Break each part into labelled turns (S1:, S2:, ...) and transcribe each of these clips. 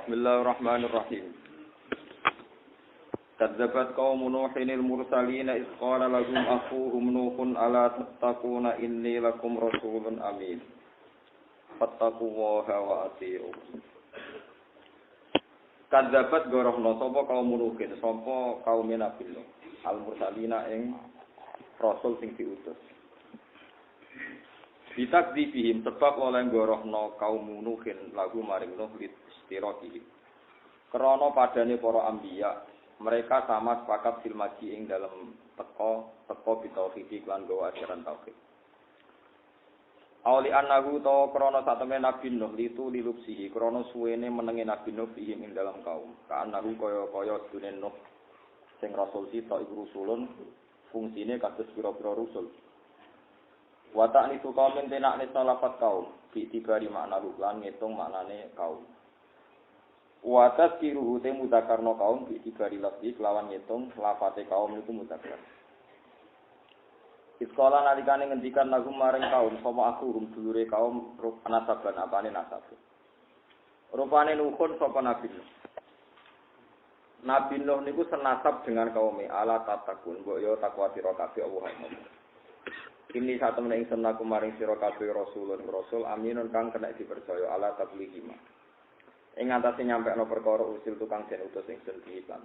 S1: Bismillahirrahmanirrahim. Kadzabat qaum Nuhinil mursalin iz qala lahum akhuhum Nuhun ala tattaquna inni lakum rasulun amin. Fattaqullaha wa atii'un. Kadzabat gorohna sapa kaum Nuhin, sapa kaum Nabi Nuh. Al mursalina ing rasul sing diutus. Bitakdzibihim sebab oleh gorohna kaum Nuhin lagu maring Nuh istiraqihim. Krana padane para anbiya, mereka sama sepakat fil maji ing dalam teko bitauhid lan gawa ajaran tauhid. Auli annahu ta krana satemene Nabi Nuh litu lilupsihi krana suwene menenge Nabi Nuh ing dalam kaum. Ka annahu kaya dene Nuh sing rasul sita iku rusulun fungsine kados pira-pira rusul. Wa ta'nisu qaumin tenakne salafat kaum bitibari makna lan ngitung maknane kaum. Wa tazkiruhu te mudzakarna kaum bitibari lafzi kelawan ngitung lafate kaum iku mudzakar. Iskola nalikane ngendikan lagu maring kaum sapa aku dulure kaum nasaban apane nasab. Rupane Nuhun sapa Nabi Nuh. Nabi Nuh niku senasab dengan kaum ala tatakun mbok yo takwa sira kabeh Allah. Ini satu menaik senaku maring sira kabeh rasul aminun kang kena dipercaya ala tablighima. Ing antase nyampekno perkara usil tukang den utus ing Islam.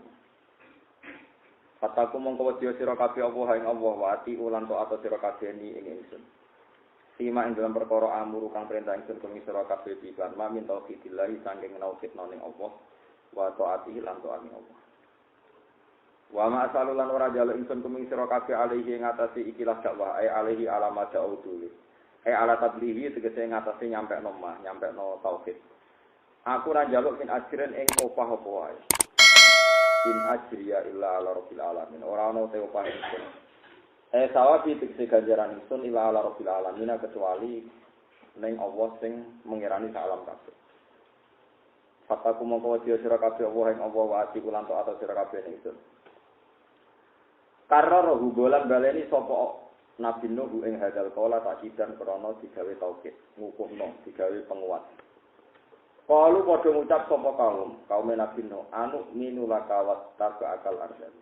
S1: Fataku mongko wedya sira kabeh apa ing Allah wa ati ulan taat sira kabeh ni ing ingsun. Sima ing dalam perkara amuru kang perintah ingsun kumi sira kabeh pisan mamin tauhidillah saking nauhidna ning Allah wa taati lan taat ing Allah. Wa ma asalulan ora jaluk ingsun kuming sira kabeh alihi ngatasi ikilah dakwah alihi alamat da'udul. Ala tablighi tegese ngatasi nyampekno tauhid. Aku ora njaluk min ajren ing opah apa wae. In ajriya illa ala rabbil alamin. Ora ono te opah ingsun. Sawabi tegese ganjaran ingsun illa ala rabbil alamin kecuali ning Allah sing mengirani sak alam kabeh. Fataku mongko wedya sira kabeh Allah ing Allah wa ati ulan taat sira kabeh ning ingsun. Karena rohu bolan baleni sapa Nabi Nuh ing hadal kala takidan krana digawe tauhid, ngukuhno digawe penguat. Kalu padha ngucap sapa kaum Nabi Nuh, anu minulaka wa tabakal ardan.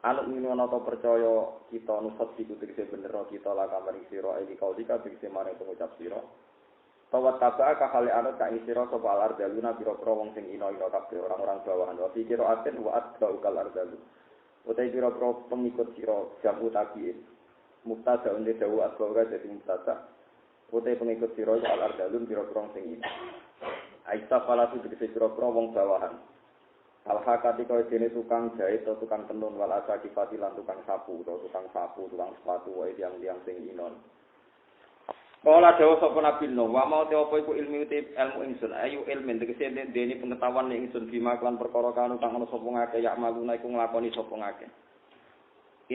S1: Anu minu ana ta percaya kita nufat iku tegese bener kita laka maring sira iki kaulika tegese maring pengucap sira. Tawat tabaka hale anu kang sira sapa al-ardaluna pira-pira wong sing ina-ina kabeh orang-orang bawahan. Wa pikir aten wa atba'ukal ardalu. Utai pira-pira pengikut sira jamu tabiin. Mubtada unde dawu asbaga dadi mubtada. Utai pengikut sira al-ardalun pira-pira sing ini. Aisa falatu tegese pira-pira wong bawahan. Al-hakati kaya dene tukang jahit atau tukang tenun wal asaqifati lan tukang sapu, tukang sepatu wae tiyang-tiyang sing inon. Kala dawuh sapa Nabi Nuh, wa mau te apa iku ilmu ingsun, ayu ilmen tegese dene pengetahuan ingsun bima lan perkara kanu kang ana sapa ngake yak maluna iku nglakoni sapa ngake.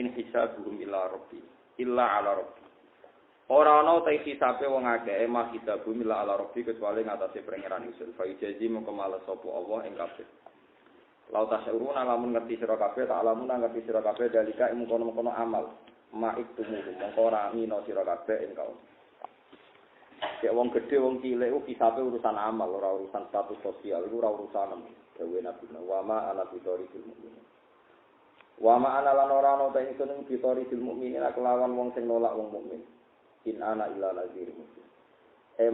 S1: In hisabuhum illa ala rabbi. Ora ana te hisabe wong akeh emah hisabuhum illa ala rabbi kecuali ngatasé pangeran ingsun. Fa ijazi mongko males sapa Allah ing kabeh. Lau tasyuruna lamun ngerti sira kabeh tak lamun ngerti sira kabeh dalika ing kono-kono amal. Ma'ik tumuhu mongko ora ngino sira kabeh ing kaum. Kayak wong gede, wong cilik, hisabe urusan amal, ora urusan status sosial, itu ora urusan dewe Nabi Nuh. Wama ana bitori fil mukminin. Wama ana lan ora ana ta ingsun bitori fil mukminin kelawan wong sing nolak wong mukmin. In ana illa nazir mukmin.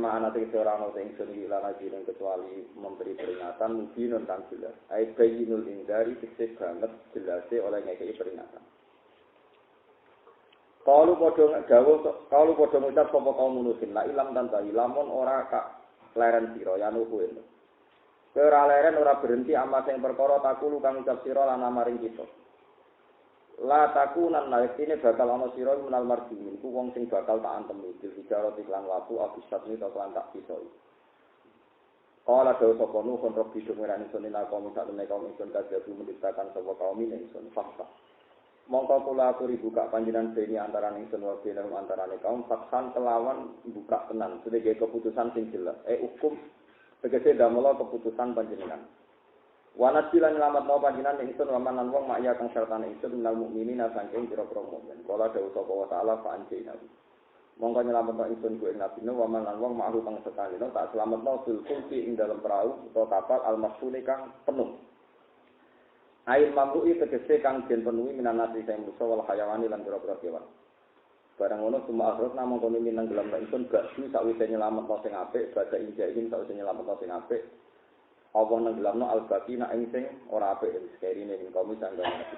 S1: Ma ana te ora ana ta ingsun illa nazir kecuali memberi peringatan mubinun kang jelas. Ai bayinul indari sik banget jelase oleh ngekeki peringatan. Kalau padha ngucap sapa kaum Nuhin la ilam tanpa lamun ora kak leren sira ya nuhun. Ora leren ora berhenti ama sing perkara takulu kang ngucap sira lan maring kita. La takunan naikine bakal ana sira menal marjumin ku wong sing bakal tak antemi dil hijaro iklan watu abisat ni lan tak pisoi. Kala dawuh sapa Nuhun robbi dumerani sunina kaum sakmene kaum ingsun kadhebu menciptakan sapa kaum ingsun fakta. Mongko kula aturi buka panjenengan beni antaraning ingsun wa benahum antarane kaum faksan kelawan buka tenan sebagai keputusan sing jelas hukum tegese damela keputusan panjenengan wanat silan nyelametno panjenengan ingsun lamanan wong makya kang sartane ingsun minal mukminina saking pira-pira mukmin kala dawuh sapa wa taala fa anjina Mongko nyelametno ingsun ku ing Nabi Nuh wa man lan wong ma'ruf kang setane tak selametno fil fulki ing dalam perahu utawa kapal al-masfuni kang penuh. Air mamru'i tegese kang den penuhi minan nasi sing musa wal hayawani lan pira-pira kewan. Barang ngono cuma akhirat namung kono minang dalam ingsun baksu sawise nyelametno sing apik, badha injahin sawise nyelametno sing apik. Apa nang dalamno al-baqina ing sing ora apik sekerine ing kaum sangga Nabi.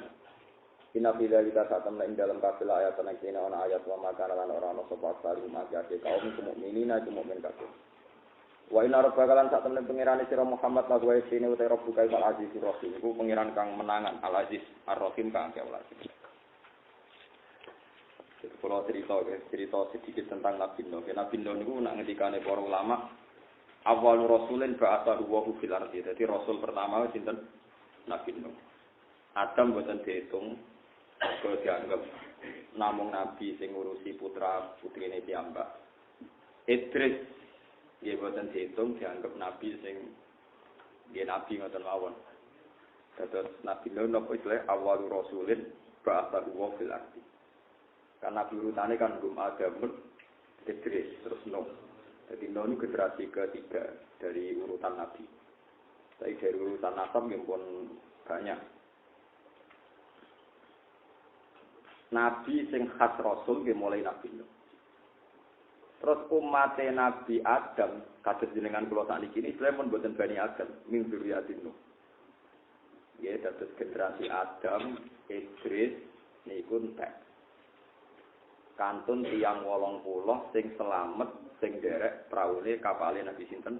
S1: Inna fi dzalika satamna ing dalam kafil ayat ana kene ana ayat wa makana lan ora ana sapa asari mati ake kaum mukminina mukmin kabeh. Wa inna rabbaka lan satamna pengirane sira Muhammad la wa sine uta rabbuka al aziz rahim iku pengiran kang menangan al aziz ar-rahim kang kawula. Kalau cerita sedikit tentang Nabi Nuh. Nabi Nuh niku nak ngendikane para ulama awal rasulin ba'atha huwa fil ardi. Jadi rasul pertama sinten Nabi Nuh. Adam boten diitung kok dianggap namung nabi sing ngurusi putra putrine piyambak. Idris nggih boten diitung dianggap nabi sing nggih nabi ngoten mawon. Dados Nabi Nuh napa istileh awal rasulin ba'atha huwa fil ardi. Karena urutane kan Gum Adamun, Idris, terus Nuh. Jadi Nuh ini generasi ketiga dari urutan Nabi. Tapi dari urutan nasab yang pun banyak. Nabi sing khas Rasul yang mulai Nabi Nuh. Terus umatnya Nabi Adam, kados jenengan kula sakniki iki istilahipun boten Bani Adam, min dzurriyyatin Nuh. Ya, dados generasi Adam, Idris, niku entek. Kantun tiyang 80 sing selamat sing derek praune kapale Nabi sinten.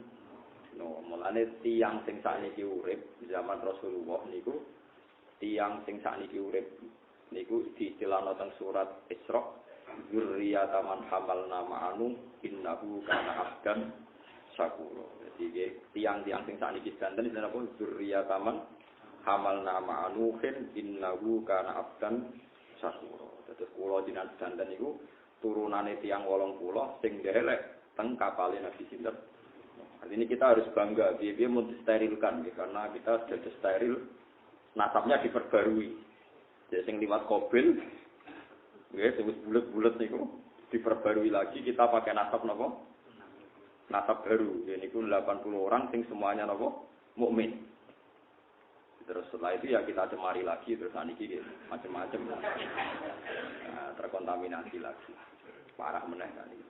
S1: No, mulane tiyang sing sakniki urip zaman Rasulullah niku tiyang sing sakniki urip niku diistilahno teng surat Isra dzurriyyatan man hamalna ma'anu innahu kana abdan syakura. Jadi tiyang-tiyang sing sakniki sedanten napa dzurriyyatan man hamalna ma'anu innahu kana abdan syakura. Terus kula jinan dandan niku turunane tiyang 80 sing ndelek teng kapale Nabi sinten. Hal ini kita harus bangga piye-piye mun disterilkan ya, karena kita sudah steril nasabnya diperbarui. Jadi sing liwat Qabil nggih sing bulet-bulet niku diperbarui lagi kita pakai nasab napa? Nasab baru. Ya niku 80 orang sing semuanya napa? Mukmin. Terus setelah itu ya kita cemari lagi terus saniki macam-macam terkontaminasi lagi parah meneh kan itu.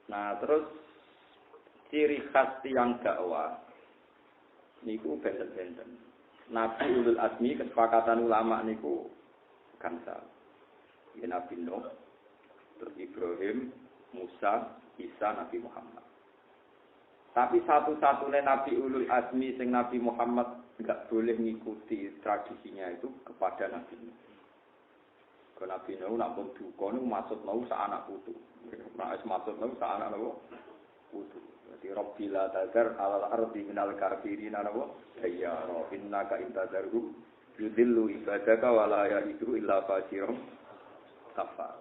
S1: Nah terus ciri khas tiang dakwah niku benten-benten. Nabi Ulul Azmi kesepakatan ulama niku gangsal. Ya Nabi Nuh, terus Ibrahim, Musa, Isa, Nabi Muhammad. Tapi satu-satunya Nabi Ulul Azmi sing Nabi Muhammad enggak boleh mengikuti tradisinya itu kepada Nabi Nuh. Karena Nabi Nuh nak pun duka niku maksud mau sak anak putu. Nek maksud mau sak anak putu. Jadi Rabbil tadzar alal ardi minal kafirin napa? Ya innaka intadarhu yudillu ibadaka wala ya'idu illa fajirum kafar.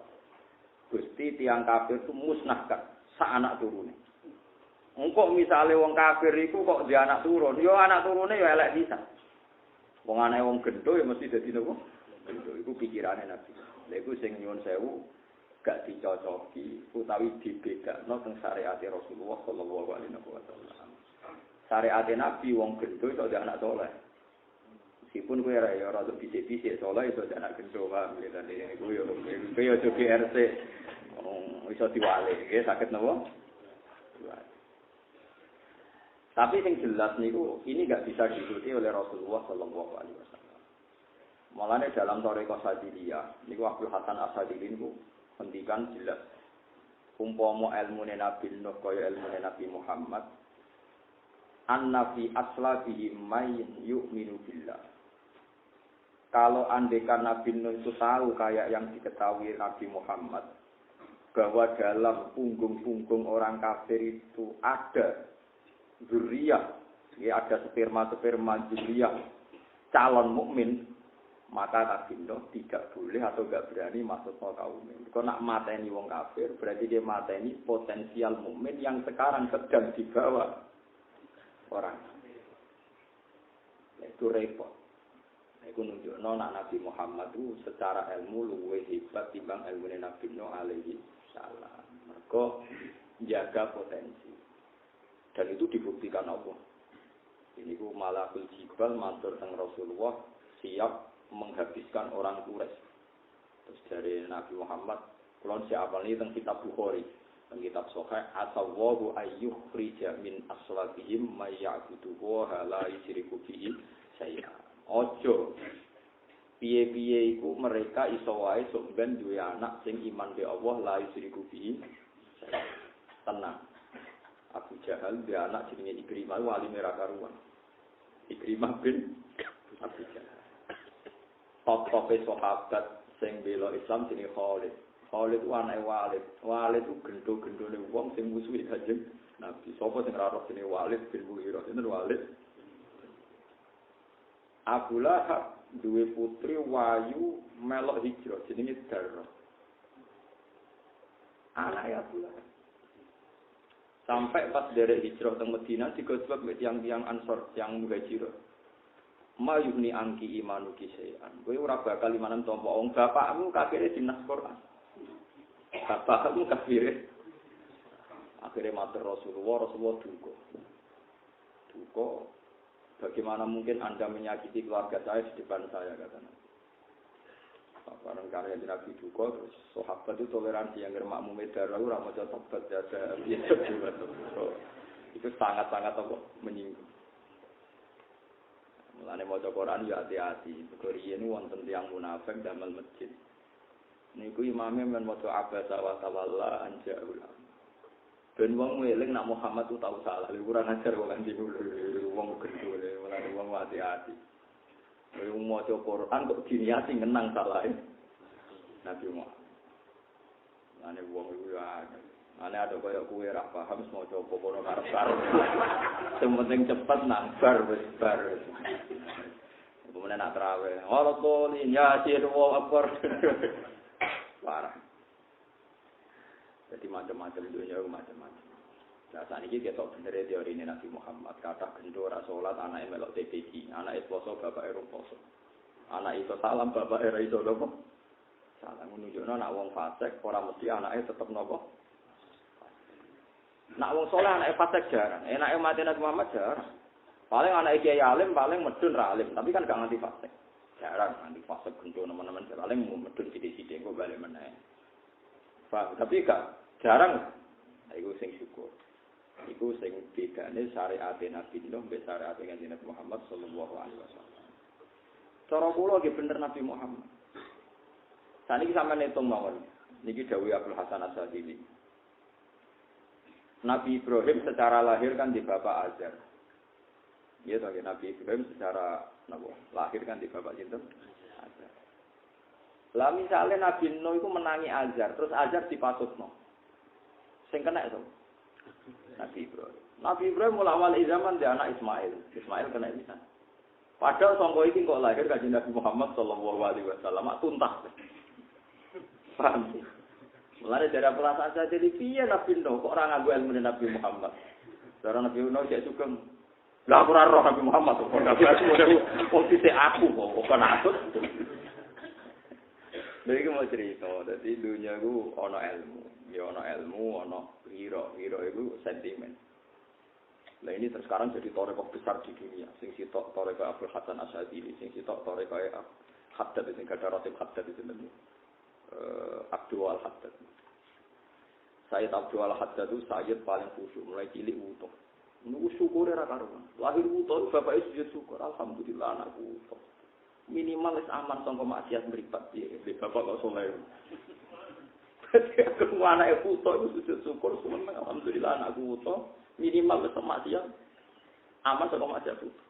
S1: Gusti tiang kafir itu musnahkan sak anak turune. Engkau misalnya wong kafir iku kok dia anak turun, yo anak turune yo elek bisa. Wong anake wong gendho ya mesti dadi nopo? Gendho iku pikirane Nabi. Lha iku sing nyuwun sewu gak dicocoki utawi dibedakno teng syariat Rasulullah sallallahu alaihi wasallam. Syariat Nabi wong gendho iso dadi anak saleh. Meskipun kowe ora bisik-bisik saleh iso dadi anak gendho wae ngene niku yo jogi RC. Iso diwale nggih saged napa? Tapi yang jelas niku ini enggak bisa diikuti oleh Rasulullah sallallahu alaihi wasallam. Mulane dalam Thariqah Sadiliyah niku Abdul Hasan As-Sadili niku ngendikan jelas umpama ilmune Nabi Nuh kaya ilmune Nabi Muhammad anna fi aslabihi may yu'minu billah. Kalau andekan Nabi Nuh itu tahu kayak yang diketahui Nabi Muhammad bahwa dalam punggung-punggung orang kafir itu ada zuriyah, ya ada sperma zuriyah calon mukmin, maka Nabi Nuh tidak boleh atau enggak berani masuk ke kaum mukmin. Kalau nak mateni wong kafir, berarti dia mateni potensial mukmin yang sekarang sedang dibawa orang. Itu repot. Iku nunjukno nak Nabi Muhammad itu secara ilmu luwih hebat timbang ilmune Nabi Nuh alaihi salam. Mergo jaga potensi. Dan itu dibuktikan Allah. Ini ku Malakul Jibal matur teng Rasulullah siap menghabiskan orang Quraisy. Terus dari Nabi Muhammad kulon siapa ini teng kitab Bukhari, teng kitab Sahih asawahu ayyukhrija min aslabihim may ya'budu wa la yusyriku bihi syai'an. Ojo piye-piye iku mereka iso wae sok ben duwe anak sing iman be Allah la yusyriku bihi. Tenang. Abu Jahal dia anak jenenge Ikrimah wali merah karuan. Ikrimah bin Abu Jahal. Top-tope sahabat sing bela Islam jenenge Khalid. Khalid ku anake Walid. Walid ku gendho-gendhone wong sing musuhi Kanjeng Nabi. Sapa sing ora roh jenenge Walid bin Mughirah. Jenenge Walid. Abu Lahab duwe putri wayu melok hijrah jenenge Darrah. Anake Abu Lahab. Sampai pas derek hijrah teng Madinah digosbak mek tiyang-tiyang Ansor yang muhajirah. Mayuni angki imanu kisean. Kowe ora bakal imanan tampa wong bapakmu kafire dinas Quran. Bapakmu kafire. Akhire matur Rasulullah duka. Bagaimana mungkin Anda menyakiti keluarga saya di depan saya katanya. Barang karya Nabi duka terus sahabat itu toleransi yang makmum medara ora maca tobat jasa itu sangat-sangat apa menyinggung. Mulane maca Quran ya hati-hati. Begori ini wonten tiyang munafik damel masjid. Niku imame men maca abasa wa tawalla anja'ul. Ben wong eling nak Muhammad tu tau salah, kurang ajar wong kanthi wong gendho, mulane wong hati-hati. Wong maca Quran kok diniati ngenang salahe Nabi Muhammad. Mulane wong iku ya ane ada kaya kowe ra paham maca apa kono karep-karep. Sing penting cepet nang bar wis bar. Kemudian nak traweh. Wallahu yasin wa akbar. Parah. Jadi macam-macam dunia macam-macam. Nah saat ini kita bener teori ini Nabi Muhammad kata gendho ora salat anake melok TPG, anake poso bapake ora poso. Anak itu salam bapak era iso napa? Salam nunjukno nak wong fasik ora mesti anake tetep napa? Nak wong saleh anake fasik jarang. Enake mati Nabi Muhammad jarang. Paling anake kiai alim paling medun ra alim, tapi kan gak nganti fasik. Jarang nganti fasik gendho teman-teman paling medun sithik-sithik kok bali meneh. Tapi gak jarang. Iku sing syukur. Iku sing bedane syariat Nabi Nuh mbek syariat Kanjeng Nabi Muhammad sallallahu alaihi wasallam. Cara kula nggih bener Nabi Muhammad. Saniki sampeyan hitung mawon. Niki dawuh Abdul Hasan As-Sadili. Nabi Ibrahim secara lahir kan di bapak Azar. Iya toh Nabi Ibrahim secara lahir kan di bapak sinten? Azar. Lah misale Nabi Nuh iku menangi Azar, terus Azar dipatutno. Sing kena itu Nabi Ibrahim. Nabi Ibrahim mulai awal zaman dia anak Ismail. Ismail kena bisa. Padahal sangko iki kok lahir kanjeng Nabi Muhammad sallallahu alaihi wasallam tuntas. Paham? Mulane dari perasaan saya jadi piye Nabi Nuh kok ora nganggo ilmu Nabi Muhammad. Cara Nabi Nuh cek sugeng. Lah ora roh Nabi Muhammad kok Nabi posisi aku kok kanatut. Lha iki mau cerita, dadi dunia ku ana ilmu. Ya ana ilmu, ana hiro itu sentimen. Nah ini sekarang jadi torekoh besar di dunia. Sing sitok torekoh Abdul Hasan As-Sadili, sing sitok torekoh Haddad, sing ada Ratib Haddad itu namanya Abdul Al-Haddad. Sayyid Abdul Al-Haddad itu sayyid paling khusyuk, mulai cilik utuh. Nunggu syukur era karuan. Lahir utuh, bapaknya sujud syukur. Alhamdulillah anakku utuh. Minimal is aman sangka maksiat mripat piye. Bapak kok saleh. Aku anake putu iku sujud syukur semeneng alhamdulillah anakku putu minimal wis maksiat aman saka maksiat putu.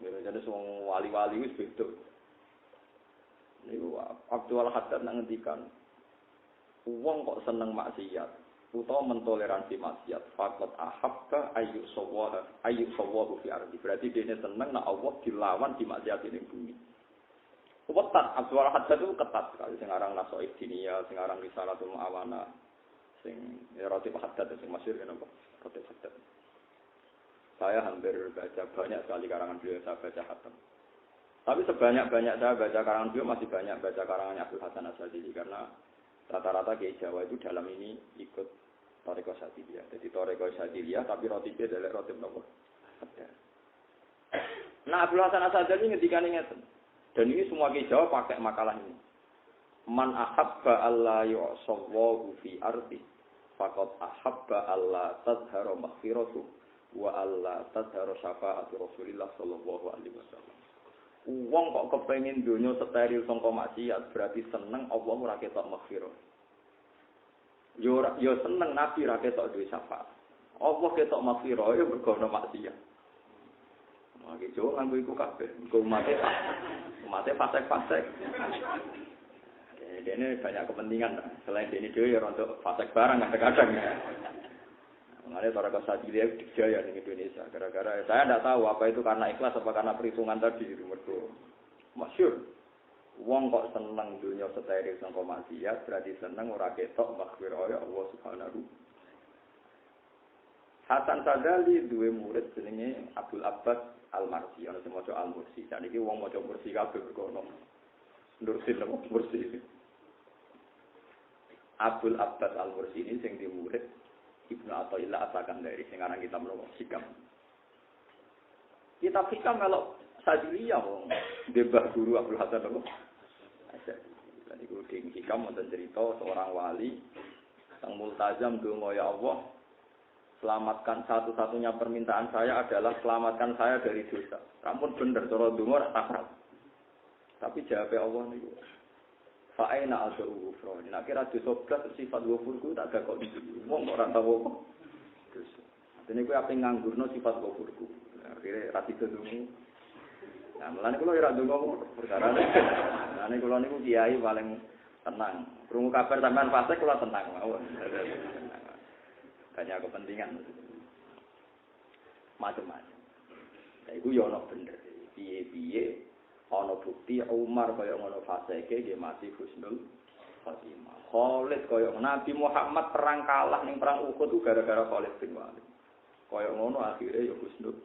S1: Jadi wong wali-wali wis beda. Niku Abdul Haddad ngendikan wong kok seneng maksiat utawa mentoleransi maksiat faqat ahabba ayyuk sawahu fi ardi. Berarti dene seneng nek Allah dilawan di maksiat ning bumi. Ketat, Abdul Haddad itu ketat sekali. Sing aran Nasoif Dinia, sing aran Risalatul Mu'awana, sing Ratib Haddad, sing masyhur kan apa? Ratib Haddad. Saya hampir baca banyak sekali karangan beliau, saya baca khatam. Tapi sebanyak-banyak saya baca karangan beliau masih banyak baca karangannya Abdul Hasan Asyadzili karena rata-rata Kiai Jawa itu dalam ini ikut Thariqah Syadziliyah. Jadi Thariqah Syadziliyah tapi rotibnya adalah rotib nopo. Nah Abdul Hasan Asyadzili ngendikane ngeten. Dan ini semua Kiai Jawa pakai makalah ini. Man ahabba alla yu'sawwahu fi ardi faqad ahabba alla tadhharu maghfiratu wa alla tadhharu syafaatu Rasulillah sallallahu alaihi wasallam. Wong kok kepengin donya steril sangka maksiat berarti seneng Allah ora ketok maghfirah. Yo seneng Nabi ra ketok duwe syafaat. Allah ketok maghfirah ya mergo ana maksiat. Mangke jo nganggo iku kabeh. Engko mate fasek-fasek. Ini banyak kepentingan. Selain ini dia ya untuk fasek barang kadang-kadang. Mengenai Thariqah Syadziliyah dijaya di Indonesia. Gara-gara saya tidak tahu apa itu karena ikhlas apa karena perhitungan tadi itu mergo. Masyhur. Wong kok seneng dunia steril sangka maksiat berarti seneng ora ketok maghfirah ya Allah Subhanahu. Hasan Sadzali duwe murid jenenge Abdul Abbas Al-Marsi ana sing maca Al-Mursi. Saniki wong maca Mursi kabeh berkono. Nursin apa Mursi. Abdul Abbas Al-Mursi ini sing di murid Ibnu Athaillah As-Sakandari sing aran kitab nopo Hikam. Kitab Hikam melok Syadziliyah wong debah guru Abdul Hasan nopo. Jadi guru di Hikam wonten cerita seorang wali sang multazam donga ya Allah selamatkan satu-satunya permintaan saya adalah selamatkan saya dari dosa. Rampun bener cara donga ora takrat. Tapi jawab Allah niku fa'aina azru ghufran. Nek kira dosa blas sifat ghafurku tak gak kok iki. Wong ora tau apa. Terus dene kuwi ape nganggurno sifat ghafurku. Akhire ra ditundungi. Nah, mulane kula ora ndonga perkara. Mulane kula niku kiai paling tenang. Krungu kabar sampean fase kula tenang mawon. Banyak kepentingan. Macam-macam. Lah iku yo ono bener. Piye-piye ana bukti Umar kaya ngono faseke nggih mati husnul khotimah. Khalid kaya Nabi Muhammad perang kalah ning perang Uhud itu gara-gara Khalid bin Walid. Kaya ngono akhire ya husnul.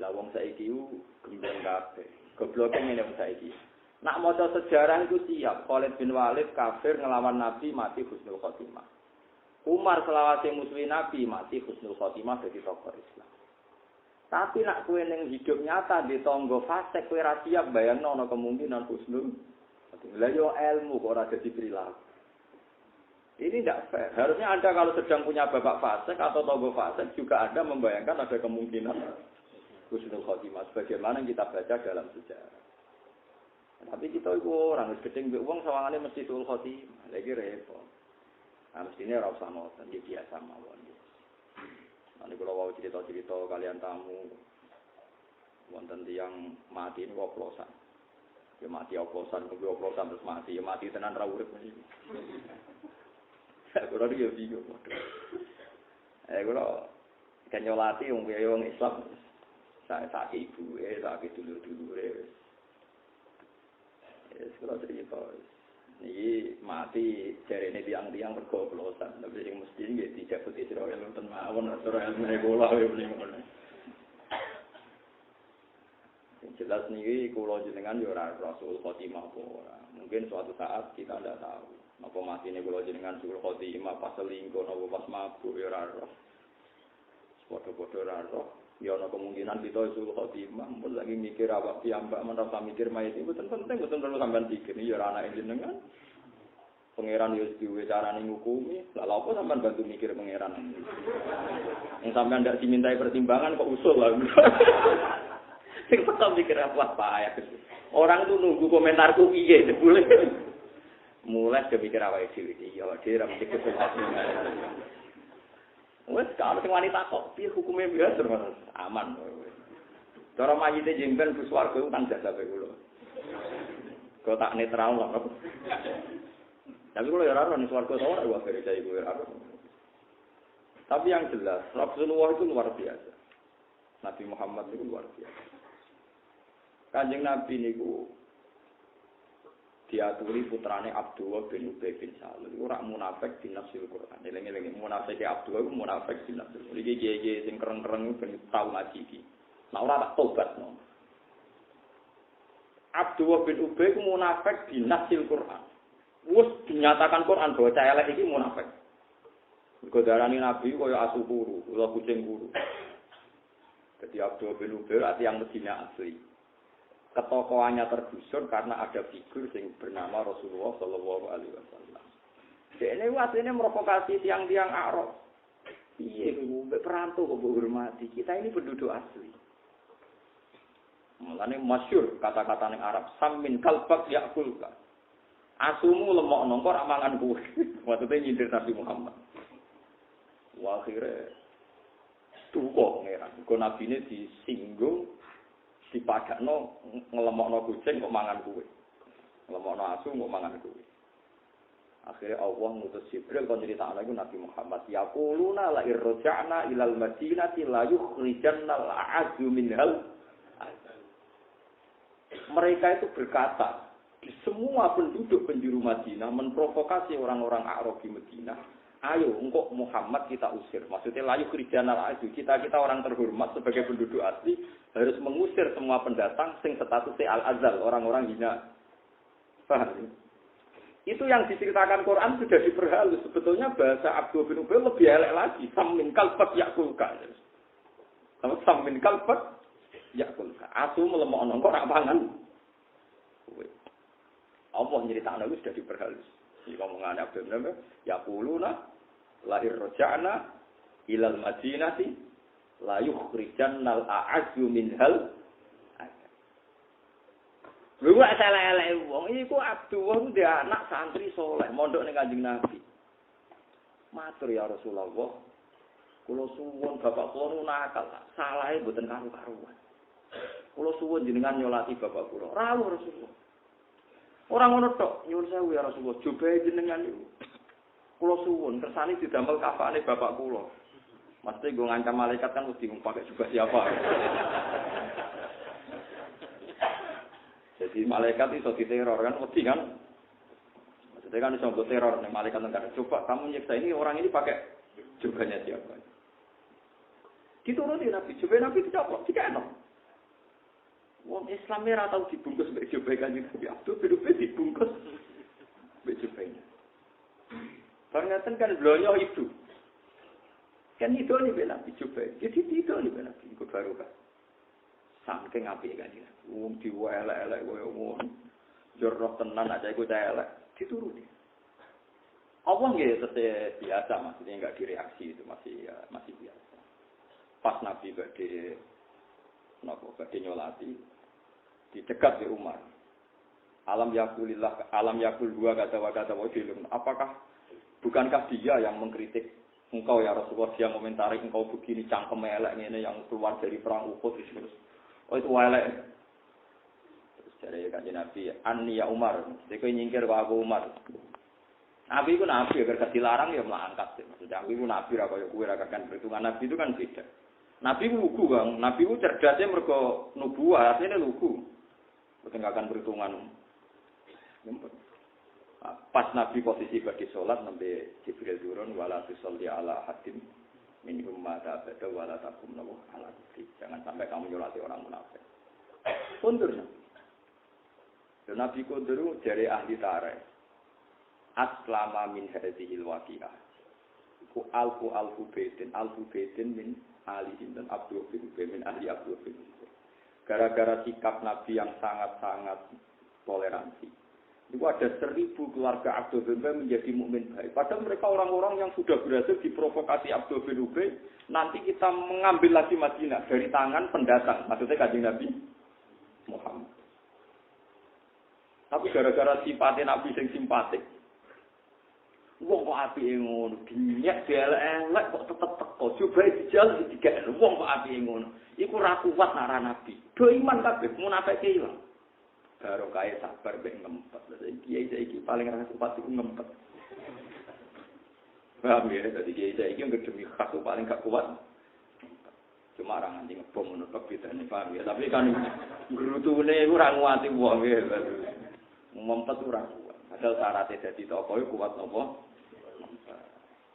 S1: Lah wong saiki ku gembeng kabeh. Gobloke ngene wong saiki. Nak maca sejarah itu siap Khalid bin Walid kafir ngelawan Nabi mati husnul khotimah. Umar selawase musuhi Nabi mati husnul khotimah dadi tokoh Islam. Tapi nak kowe ning hidup nyata di tangga fasik kowe ra siap bayangno ana kemungkinan husnul. Lah yo ilmu kok ora dadi perilaku. Ini tidak fair. Harusnya Anda kalau sedang punya bapak fasik atau tangga fasik juga Anda membayangkan ada kemungkinan husnul khotimah sebagaimana kita baca dalam sejarah. Tapi kita itu orang gedeng mbek wong sawangane mesti husnul khotimah. Lagi repot. Nah, mestine ora usah ngoten, iki biasa mawon. Nanti kalau mau cerita-cerita kalian tamu, wonten tiyang mati ini oplosan. Ya mati oplosan, kuwi oplosan terus mati, ya mati tenan ra urip mesti. Kalau dia bingung. Kalau kenyolati wong Islam, saya tak ibu, tak dulu-dulu. Kalau cerita, ini mati jari ini tiang-tiang bergoblosan, tapi yang mesti ini dijabut Israel nonton mawon, Israel menegolah ya bener. Yang jelas nih, kalau jenengan ya Rasul Khotimah ora. Mungkin suatu saat kita tidak tahu. Apa mati ini kalau jenengan Rasul Khotimah pas selingkuh, apa pas mabuk ya ora. Foto-foto ora. Ya ana kemungkinan kita Rasul Khotimah, mun lagi mikir awak piyambak menapa mikir mayit itu penting perlu sampean pikir ya ora anak jenengan. Pangeran yo duwe carane ngukumi, lha lha apa sampean bantu mikir pangeran. Yang sampean ndak dimintai pertimbangan kok usul lah. Sing tetep mikir apa ya. Orang tuh nunggu komentarku piye boleh. Mulai dia mikir awake dhewe iki ya dhewe ra mesti kesulitan. Wes kalau sing wanita kok piye hukume biasa aman. Cara mayite jemben bus warga utang jasa pe kula. Kok tak netral kok. Tapi kula ya ora ning swarga ta ora wae cai kuwi ora. Tapi yang jelas Rasulullah itu luar biasa. Nabi Muhammad itu luar biasa. Kanjeng Nabi niku diaturi putrane Abdullah bin Ubay bin Salul. Iku ora munafik bin nafsil Quran. Eling-eling munafik Abdullah iku munafik bin nafsil. Iki kiye-kiye sing kereng-kereng ben tau ngaji iki. Nah ora tak tobatno. Abdullah bin Ubay ku munafik bin nafsil Quran. Wes dinyatakan Quran bahwa cah elek iki munafik. Mergo darani nabi kaya asu kuru, ula kucing kuru. Jadi Abdullah bin Ubay ati yang Medina asli. Ketokohannya tergusur karena ada figur yang bernama Rasulullah Shallallahu Alaihi Wasallam. Ini artinya memprovokasi tiang-tiang Arab. Iya, perantau kok hormati. Kita ini penduduk asli. Mulane masyhur kata-kata ning Arab, "Sammin kalbak yakulka." Asumu lemok nongkor amangan kuwe. Maksudnya nyindir Nabi Muhammad. Wah, akhirnya duka ngeran. Kok Nabi ini disinggung, dipadakno ngelemokno kucing kok mangan kuwe. Ngelemokno asu kok mangan kuwe. Akhirnya Allah ngutus Jibril kon critakno iku Nabi Muhammad, yaquluna la irja'na ilal madinati la yukhrijanna al-a'zu minhal. Mereka itu berkata, di semua penduduk penjuru Madinah memprovokasi orang-orang Arab di Madinah. Ayo, engkau Muhammad kita usir. Maksudnya layu krijanal aju. Kita orang terhormat sebagai penduduk asli harus mengusir semua pendatang sing statusnya al-azal, orang-orang hina. Paham? Itu yang diceritakan Quran sudah diperhalus. Sebetulnya bahasa Abdul bin Ubay lebih elek lagi. Sammin kalbak yakulka. Sammin kalbak yakulka. Asu melemok nongkor nak pangan. Allah nyeritakno itu sudah diperhalus. Iki omongan Abdul bin Ubay, yaquluna la irja'na ilal madinati la yukhrijannal a'azzu minhal. Lha kok elek-elek wong iku Abdullah ndek anak santri saleh mondok ning Kanjeng Nabi. Matur ya Rasulullah. Kula suwun bapak kula nakal, salahe mboten karu-karuan. Kula suwun jenengan nyolati bapak kula. Rawuh Rasulullah. Ora ngono tok, nyuwun sewu ya Rasulullah, jobahe jenengan niku. Kula suwun kersane didamel kafane bapak kula. Mesti nggo ngancam malaikat kan mesti pakai juga siapa. Jadi malaikat itu diteror kan mesti kan. Maksudnya kan iso mbok teror ning malaikat negara. Coba kamu nyiksa ini orang ini pakai jubahnya siapa? Dituruti Nabi, jubah Nabi dicopot, dikeno. Wong Islam ora tau dibungkus mbek jubah Kanjeng Nabi. Abdul bin Ubay dibungkus mbek jubahnya. Ternyata kan blonyo itu. Kan itu nih Nabi jubah. Jadi itu nih Nabi iku baru kan. Saking apike Kanjeng Nabi. Wong diwelek-elek koyo ngono. Jorok tenan aja iku elek. Dituruti. Allah nggih tetep biasa maksudnya enggak direaksi itu masih biasa. Pas Nabi badhe nyolati dicegat di Umar. Alam yakul dua kata wajilun. Apakah bukankah dia yang mengkritik engkau ya Rasulullah, dia komentari engkau begini cangkem elek ngene yang keluar dari perang Uhud terus. Oh itu elek. Terus dari Kanjeng Nabi, "Anni ya Umar, kowe nyingkir kok aku Umar." Nabi itu nabi agar dilarang ya melangkat. Maksudnya Nabi itu nabi ra kaya kowe ra kan perhitungan Nabi itu kan beda. Nabi lugu Bang, Nabi itu cerdasnya mergo nubuah, artinya lugu. Mboten akan perhitungan. Pas Nabi posisi bagi sholat, nembe Jibril turun, wala tusalli ala hadim minhum mata bada wala takum nabuh ala kufri. Jangan sampai kamu nyolati orang munafik. Kundur. Dan Nabi kundur dari ahli tarikh. Aslama min hadhil waqi'ah. Ku alfu baitin min Ali dan Abdul bin Ubay min ahli Abdul bin Ubay. Gara-gara sikap Nabi yang sangat-sangat toleransi. Itu ada 1000 keluarga Abdul bin Ubay menjadi mukmin baik. Padahal mereka orang-orang yang sudah berhasil diprovokasi Abdul bin Ubay. Nanti kita mengambil lagi Madinah dari tangan pendatang. Maksudnya Kanjeng Nabi Muhammad. Tapi gara-gara sifatnya Nabi yang simpatik. Wong kok apike ngono, dinyak elek kok tetep teko. Coba dijal digekno wong kok apike ngono. Iku ra kuat nara Nabi. Do iman kabeh munafike ilang. Karo kae sabar mek ngempet. Kiai saiki paling ra kuat iku ngempet. Paham ya, dadi kiai saiki ngedemi khas paling gak kuat. Cuma ra nganti ngebom ngono tok bedane paham ya. Tapi kan grutune iku ra nguati wong ya. Ngempet ora kuat. Padahal syaratnya dadi tokoh kuat napa?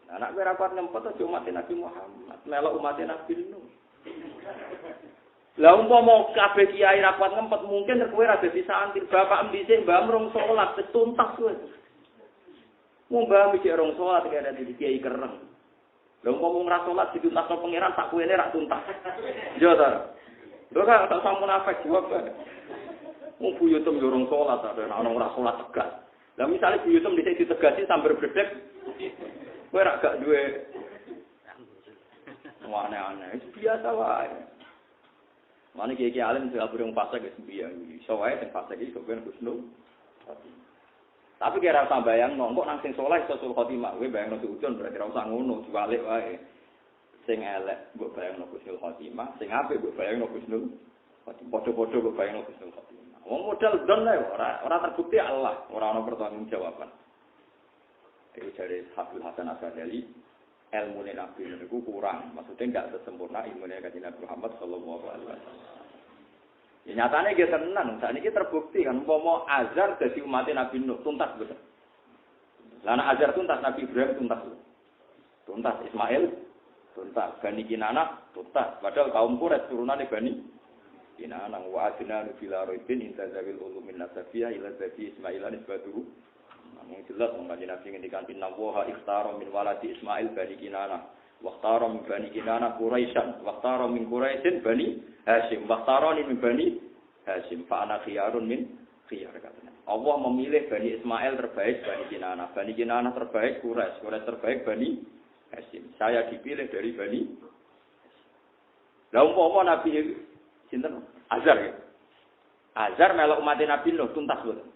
S1: Nah, nek ora kuat ngempet aja umat Nabi Muhammad, melok umat Nabi Nuh. Lah umpama kabeh kiai ra kuat ngempet mungkin kowe ra dadi santri, bapak mbise mbah rong salat tuntas kowe. Mau mbah mbise rong salat kaya dadi kiai kereng. Lah umpama ora salat dituntasno pangeran tak kuwene ra tuntas. Yo ta. Lho kan tak sampun afek jawab. Wong buyutem yo rong salat ta ana ora salat tegas. Lah misale buyutem dhisik ditegasi sambar bledek kowe ra gak duwe aneh-aneh. Itu biasa wae. Mane kiai alim sing abure wong fasik wis biyen. Iso wae sing fasik iki kok ben husnul khotimah. Tapi kira usah bayangno, kok nang sing saleh iso sul khotimah. Kowe bayangno diucun berarti ora usah ngono, diwalik wae. Sing elek mbok bayangno husnul khotimah, sing apik mbok bayangno husnul khotimah. Padha-padha mbok bayangno husnul khotimah. Wong modal don ae ora terbukti Allah, ora ana pertanggungjawaban. Itu dari Habib Hasan Asy'ari, ilmu Nabi niku kurang, maksudnya enggak sesempurna ilmu Nabi Muhammad sallallahu alaihi wasallam. Ya nyatane nggih tenan, sakniki terbukti kan umpama Azar dadi umat Nabi Nuh tuntas bener. Lah nek Azar tuntas Nabi Ibrahim tuntas. Tuntas Ismail tuntas, Bani Kinanah tuntas, padahal kaum Quraisy turunane Bani Kinanah wa adna fil arifin intazawil ulumin nasabiyah ila zabi Ismail nisbatuhu. Namun jelas mengaji Nabi ngendikan inna waha ikhtara min waladi Ismail Bani Kinanah. Wakhtara min Bani Kinanah Quraisyan, wakhtara min Quraisyin Bani Hashim, wakhtara min Bani Hashim, fa ana khiyarun min khiyar katanya. Allah memilih Bani Ismail terbaik Bani Kinanah terbaik Quraisy terbaik Bani Hashim. Saya dipilih dari Bani Hashim. Lah umpama Nabi sinten Azar ya. Azar melok umat Nabi Nuh tuntas boten.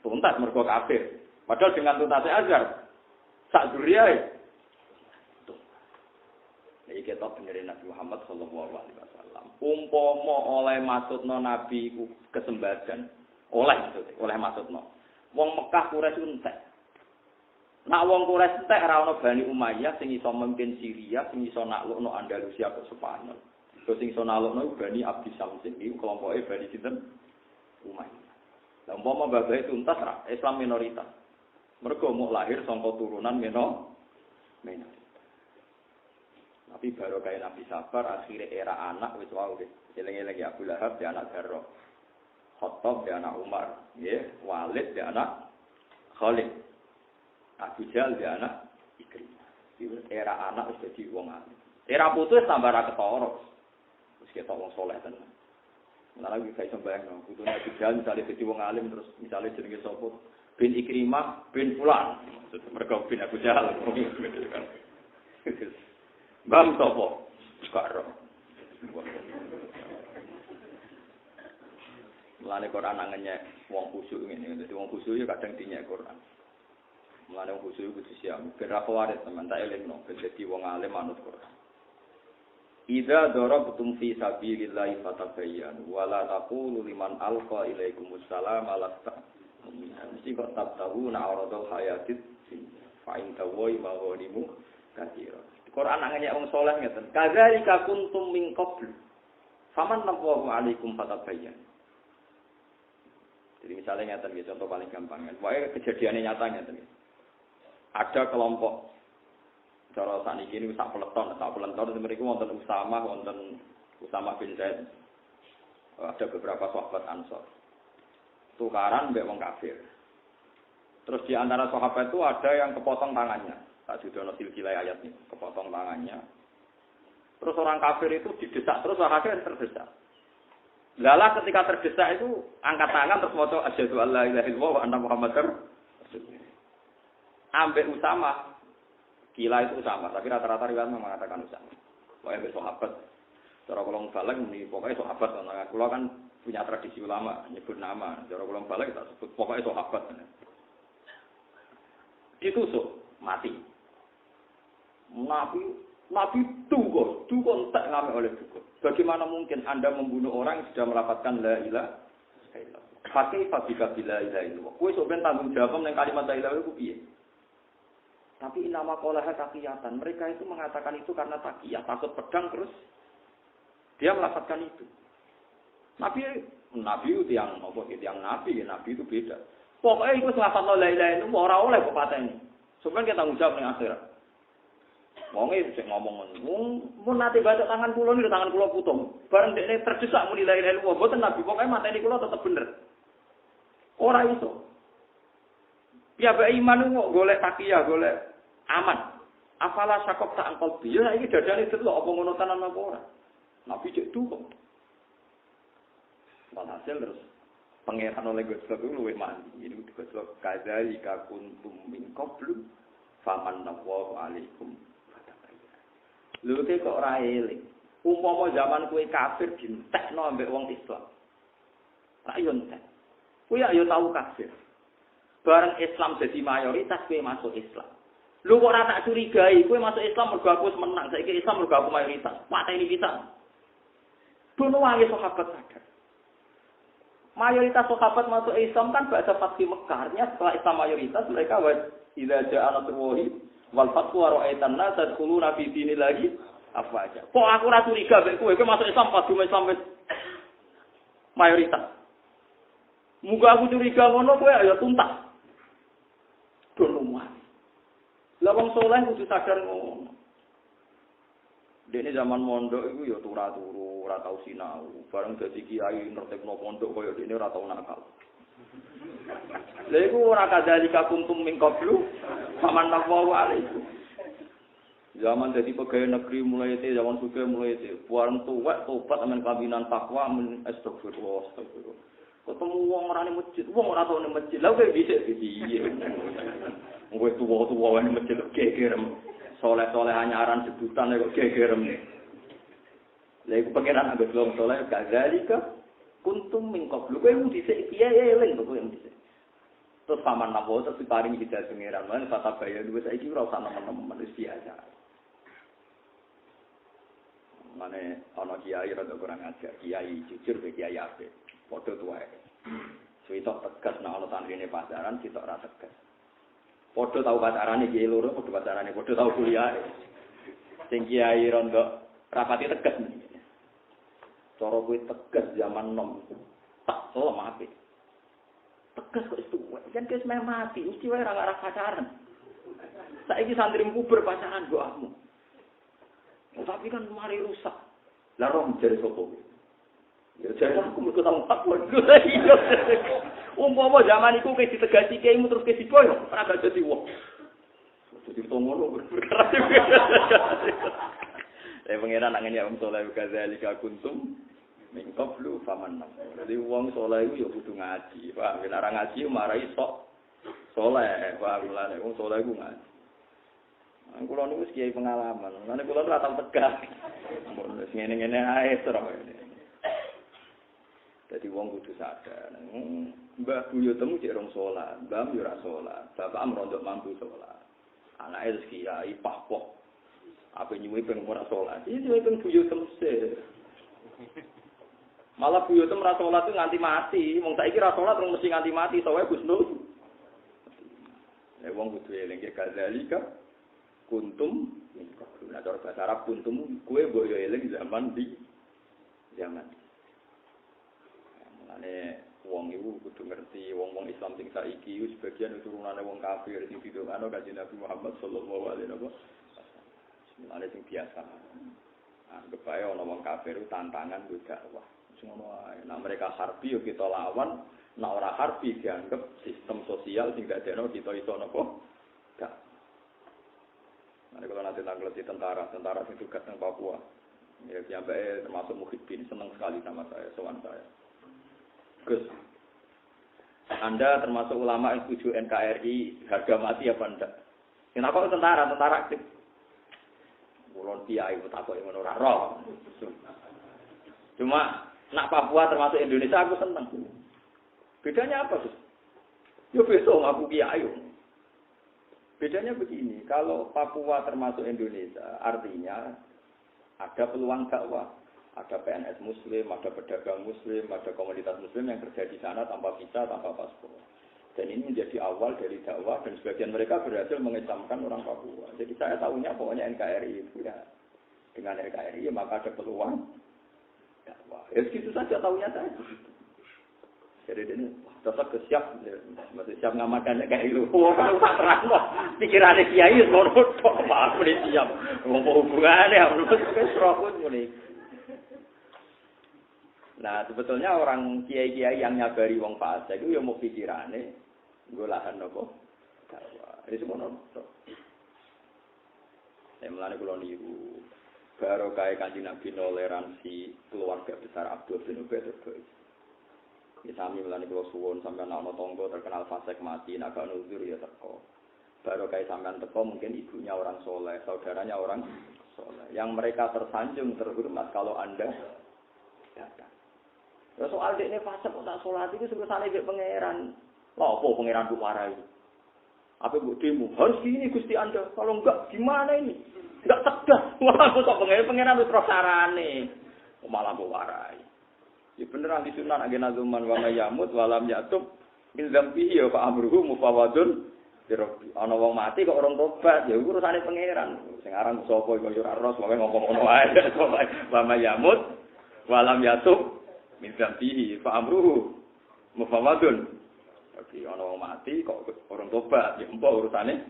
S1: Tuntas mergo kafir. Padahal dengan tuntasnya Azar sak duriyae iki ketok benerin Nabi Muhammad sallallahu alaihi wasallam. Umpama oleh maksudno nabi iku kesembadan, oleh maksudno. Wong Mekah Quraisy entek. Nak wong Quraisy entek ora ana Bani Umayyah sing iso memimpin Syria, sing iso naklukno Andalusia ke Spanyol. Terus sing iso naklukno Bani Abdi Samsin iki kelompoke Bani sinten? Umayyah. Lah umpama babahe tuntas ra Islam minoritas. Mergo muk lahir saka turunan minoritas. Tapi baru kayak Nabi Sabar, akhirnya era anak, wis wau deh. Eling-eling ya Abu Lahab, dia anak Darroh. Khattab, dia anak Umar. Ya, Walid, dia anak Khalid. Abu Jahal, dia anak Ikrimah. Era anak, wis jadi wong alim. Era putus, tambah ra ketara. Wis ketok wong soleh tenan. Nah lagi kayak sembahyang, no. Putune Abu Jahal, misalnya jadi wong alim, terus misalnya jenenge sapa? Bin Ikrimah, bin Fulan. Mereka bin Abu Jahal. Bang sapa? Karo. Mulane Quran ngenyek wong khusyuk ngene, dadi wong khusyuk ya kadang dinyek Quran. Mulane wong khusyuk kudu siap, ben ra kuwarit teman tak elingno, ben dadi wong alim manut Quran. Idza darabtum fi sabilillahi fatabayyanu wa la taqulu liman alqa ilaikumus salam alasta. Mesti kok tahu na aradul hayatid fa in tawai maghanimu katsira. Quran nanya wong saleh ngeten. Kadzalika kuntum min qabl. Faman nafahu alaikum fatabayyan. Jadi misalnya ngeten nggih contoh paling gampang kan. Wae kejadiannya nyata ngeten. Ada kelompok cara saniki niku sak peleton mriku wonten Usamah bin Zaid. Ada beberapa sahabat Ansor. Tukaran mbek wong kafir. Terus di antara sahabat itu ada yang kepotong tangannya. Tak judono silsilah ayat ini, kepotong tangannya. Terus orang kafir itu didesak, terus akhirnya terdesak. Lala ketika terdesak itu angkat tangan terus maca asyhadu alla ilaha illallah wa anna muhammadar rasulullah. Ambek Usamah. Gila itu Usamah, tapi rata-rata riwayat mengatakan Usamah. Wae mbek sahabat. Cara kula balik muni pokoke sahabat ana. Kula kan punya tradisi ulama nyebut nama. Cara kula balik tak sebut pokoke sahabat. Ditusuk, mati. Nabi duga entek ngame oleh duga. Bagaimana mungkin Anda membunuh orang yang sudah melafazkan la ilaha illallah? Pakai fabika bila ilaha illallah. Kowe sok ben tanggung jawab ning kalimat la ilaha iku piye? Tapi nama qolaha taqiyatan. Mereka itu mengatakan itu karena taqiyah, takut pedang terus dia melafazkan itu. Nabi Nabi itu tiang apa tiang nabi, nabi itu beda. Pokoknya itu lafal la ilaha illallah ora oleh kok pateni. Sampeyan kita tanggung jawab ning akhirat. Wong e sing ngomong mun nate baca tangan kula niku tangan kula putung. Bareng dekne terdesak muni la ilaha illallah mboten nabi pokoke mateni kula tetep bener. Ora iso. Piye iman kok golek takiyah, golek aman. Afala sakop tak angkol biya iki dadane delok apa ngono tenan apa ora. Nabi cek duka. Walhasil terus pangeran oleh Gusti itu luwih mandi. Ini Gusti kadzalika kuntum min qablu famanallahu alaikum. Lho kok ora eling. Umpama zaman kowe kafir dintekno ambek wong Islam. Ra yo entek. Kowe yo tau kafir. Bareng Islam jadi mayoritas kowe masuk Islam. Lho kok ora tak curigai, kowe masuk Islam mergo aku wis menang, saiki Islam mergo aku mayoritas. Pateni pisan. Dono wae sahabat sadar. Mayoritas sahabat masuk Islam kan bahasa Fatih Mekah. Setelah Islam mayoritas mereka idza ja'a nasrullahi wal fathu wa ra'aitan nas tadkhuluna fi dinillahi afwaja. Kok aku ora curiga mek kowe masuk Islam pas Islam wis mayoritas. Muga aku curiga ngono kowe ya tuntas. Dono wae. Lah wong saleh kudu sadar ngono. Dene zaman mondok iku ya turu-turu, ora tau sinau. Bareng dadi kiai ngertekno pondok kaya dene ora tau nakal. Lha iku ora kadzalika kuntum min qablu faman nafawu alaikum. Zaman dadi pegawai negeri mulai itu, zaman suka mulai itu. Bareng tuwek tobat amen kabinan takwa men astagfirullah. Ketemu wong ora ning masjid, wong ora tau ning masjid. Lah kok dhisik piye? Kowe tuwa-tuwa ning masjid geger. Soleh-soleh anyaran sebutan kok gegerem. Lha iku pengenan anggere wong soleh kadzalika kuntum min qablu. Kowe mesti dhisik kiye eling kowe mesti. Terus paman napa terus diparingi hidayah pengeran lan kata bayar duwe saiki ora usah nemen-nemen wis biasa. Mane ana kiai rada kurang ajar, kiai jujur be kiai apik. Padha tuwae. Sitok tegas nek ana santrine pacaran, sitok ora tegas. Padha tau pacarane kiai loro, padha pacarane, padha tau kuliah. Sing kiai rondo rapati tegas. Cara kowe tegas zaman nom. Tak lemah apik. Tegas kok itu. Jan wis mati, mesti wae ora arah pacaran. Saiki santri kubur pacaran doamu. Tapi kan mari rusak. Lah roh jare sapa? Ya jare aku mergo tau takon. Umpama zaman iku wis ditegasi kiaimu terus ke sipoyo, ora gak dadi wong. Dadi ngono perkara. Pengenan nang ngene wong saleh kadzalika kuntum min qablu faman. Dadi wong saleh iku ya kudu ngaji. Pak, nek ora ngaji marai sok saleh. Pak, mulane wong saleh iku ngaji. Kula niku wis kiai pengalaman. Mulane kula ora tau tegas. Wis ngene-ngene ae terus. Jadi wong kudu sadar. Mbah buyutemu cek rong salat, mbah yo ora salat. Bapak merondok mampu salat. Anake wis kiai pahpoh. Apa nyuwi peng ora salat. Iki nyuwi peng buyutem sih. Malah buyutem ora salat nganti mati. Wong saiki ora salat terus mesti nganti mati, sowe Gusnul. Wong kudu eling kadzalika kuntum nah cara bahasa Arab kuntum kue mbok yo eling zaman di zaman. Mulane wong iku kudu ngerti wong-wong Islam sing saiki iku sebagian turunane wong kafir sing didongakno Kanjeng Nabi Muhammad sallallahu alaihi wasallam. Mulane sing biasa. Anggap bae ana wong kafir tantangan go dakwah. Ngono wae. Nek mereka harbi yo kita lawan, nek ora harbi dianggap sistem sosial sing gak dene kita iso napa? Gak. Nah, kalau nanti tanggal di tentara yang tugas di Papua, ya sampai termasuk Muhyiddin senang sekali sama saya, sowan saya. Gus, Anda termasuk ulama yang setuju NKRI harga mati apa enggak? Kenapa tentara aktif? Ulon kiai takut yang menurut roh. Cuma nak Papua termasuk Indonesia aku senang. Bedanya apa Gus? Yo besok aku kiai. Bedanya begini, kalau Papua termasuk Indonesia, artinya ada peluang dakwah. Ada PNS Muslim, ada pedagang Muslim, ada komunitas Muslim yang kerja di sana tanpa visa, tanpa paspor. Dan ini menjadi awal dari dakwah dan sebagian mereka berhasil mengislamkan orang Papua. Jadi saya tahunya pokoknya NKRI itu ya. Dengan NKRI maka ada peluang dakwah. Ya segitu saja tahunya saya. Jadi ini cocok ke siap, masih siap ngamalkannya kayak itu. Wah, terang kok. Pikirannya kiai ngono tok, maaf nih siap. Ngomong hubungannya, terus rokut muni. Nah, sebetulnya orang kiai-kiai yang nyabari wong fasik itu ya mau pikirannya nggo lahan napa? Dakwah. Ini semua tok. Mulane kula niku baru kayak Kanjeng Nabi toleransi keluarga besar Abdul bin Ubay terbaik. Ya sami mulane kula suwun sampeyan ana tangga terkenal fasik mati nek gak nuzur ya teko. Baru kayak sampeyan teko mungkin ibunya orang soleh, saudaranya orang soleh. Yang mereka tersanjung terhormat kalau Anda datang. Ya soal dekne fasik kok tak salat iki urusane mbek pangeran. Lha opo pangeran ku warai? Apa mbok demo? Harus ini Gusti Anda. Kalau enggak gimana ini? Enggak tegas. Wah, kok pangeran wis terus sarane. Malah mbok warai. Ya bener ahli sunnah agena zaman wa yamut walam yatub min dzambihi ya fa amruhu mufawadun dirabbi. Ana wong mati kok orang tobat ya urusane pangeran. Sing aran sapa iku ya ora ros wae ngomong ngono wae. Wa yamut walam yatub min dzambihi fa amruhu mufawadun. Jadi ana wong mati kok orang tobat ya mbok urusane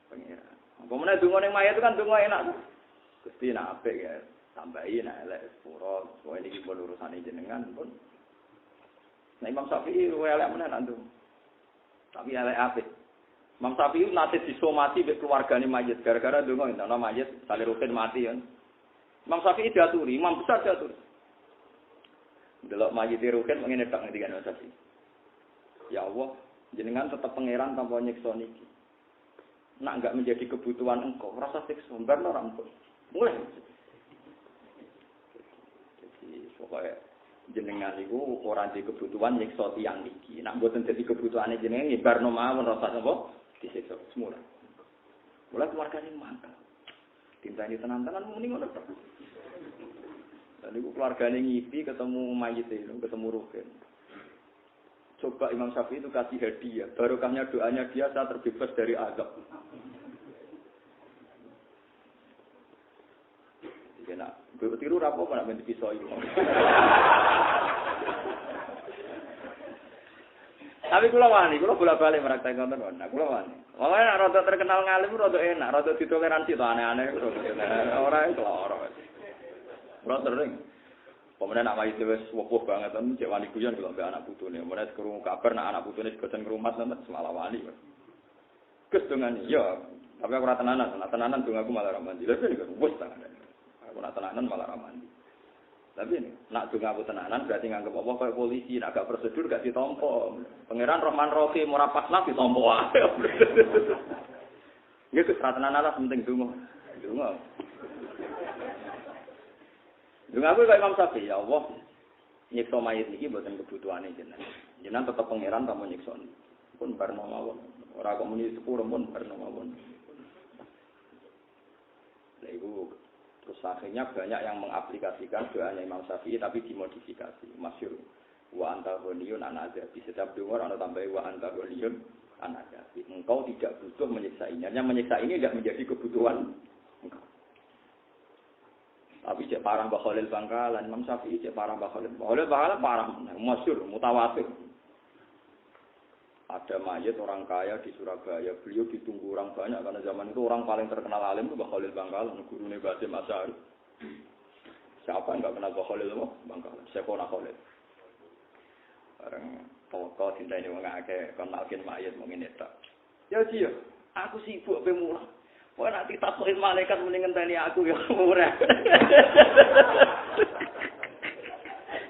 S1: pangeran. Apa meneh donga ning mayat itu kan donga enak. Gusti nak apik ya. Tambahi nek elek sepuro, soal iki pun urusane jenengan pun. Nah Imam Syafi'i luwih elek menan antum. Tapi elek apik. Imam Syafi'i nate disomati mek keluargane mayit gara-gara donga ana mayit Salih Rukin mati kan. Imam Syafi'i diaturi, imam besar diaturi. Delok mayit Rukin ngene tok ngendikan Imam Syafi'i. Ya Allah, jenengan tetap pangeran tanpa nyiksa niki. Nak enggak menjadi kebutuhan engkau, rasa siksa barno ora engkau. Mulai pokoknya jenengan itu orang di kebutuhan nyiksa tiyang niki. Nak mboten dadi kebutuhane jenengan nyebarno mawon rasa napa disiksa semula. Mulai keluargane mangkel. Tintani tenan-tenan muni ngono tok. Dan iku keluargane ngipi ketemu mayit itu, ketemu Rukin. Coba Imam Syafi'i itu kasih hadiah, barokahnya doanya dia saat terbebas dari azab. Nak tiru rapo nak ben pisau iki. Tapi kula wani, kula bola-balik praktek ngoten kok. Nah, kula wani. Wong nek rada terkenal ngalim rada enak, rada ditoleransi to aneh-aneh ora keloro. Kula sering. Pemenang nak wae wis wopoh banget ten cek wani guyon kula mbek anak putune. Menes krungu kabar nak anak putune diboten ngrumat nang semalam wani. Gus dongane, ya, tapi aku ora tenanan, tenanan dongaku malah ra mandi. Lha kok wis tenanan. Aku nak tenanan malah ramandi. Tapi ini, nak donga aku tenanan berarti nganggep apa kayak polisi, nak gak prosedur gak ditompo. Pangeran Rahman Rahim ora paslah ditompo wae. Ya ku tenanan lah penting donga. Donga. Donga aku kayak Imam Syafi'i, ya Allah. Nyiksa mayit niki mboten kebutuhane jenengan. Jenengan tetep pangeran tamu nyiksa. Pun barno mawon. Ora kok muni sepuro pun barno mawon. Lha iku terus akhirnya banyak yang mengaplikasikan doanya Imam Syafi'i tapi dimodifikasi. Masyhur wa anta ghaniyun an azabi. Setiap doa ana tambah wa anta ghaniyun an azabi. Engkau tidak butuh menyiksa ini. Hanya menyiksa ini tidak menjadi kebutuhan engkau. Tapi cek parah Mbah Khalil Bangkalan, Imam Syafi'i cek parah Mbah Khalil. Mbah Khalil Bangkalan parah, masyhur, mutawatir. Ada mayat orang kaya di Surabaya, beliau ditunggu orang banyak karena zaman itu orang paling terkenal alim itu Mbah Khalil Bangkalan, gurunya Basim Asy'ari. Siapa yang enggak kenal Mbah Khalil Bangkalan? Syekhona Khalil. Bareng toko cinta ini wong akeh kon malkin mayat mung ngene tok. Ya sih ya, aku sibuk pe mulang. Wah nanti takokin malaikat muni ngenteni aku ya ora.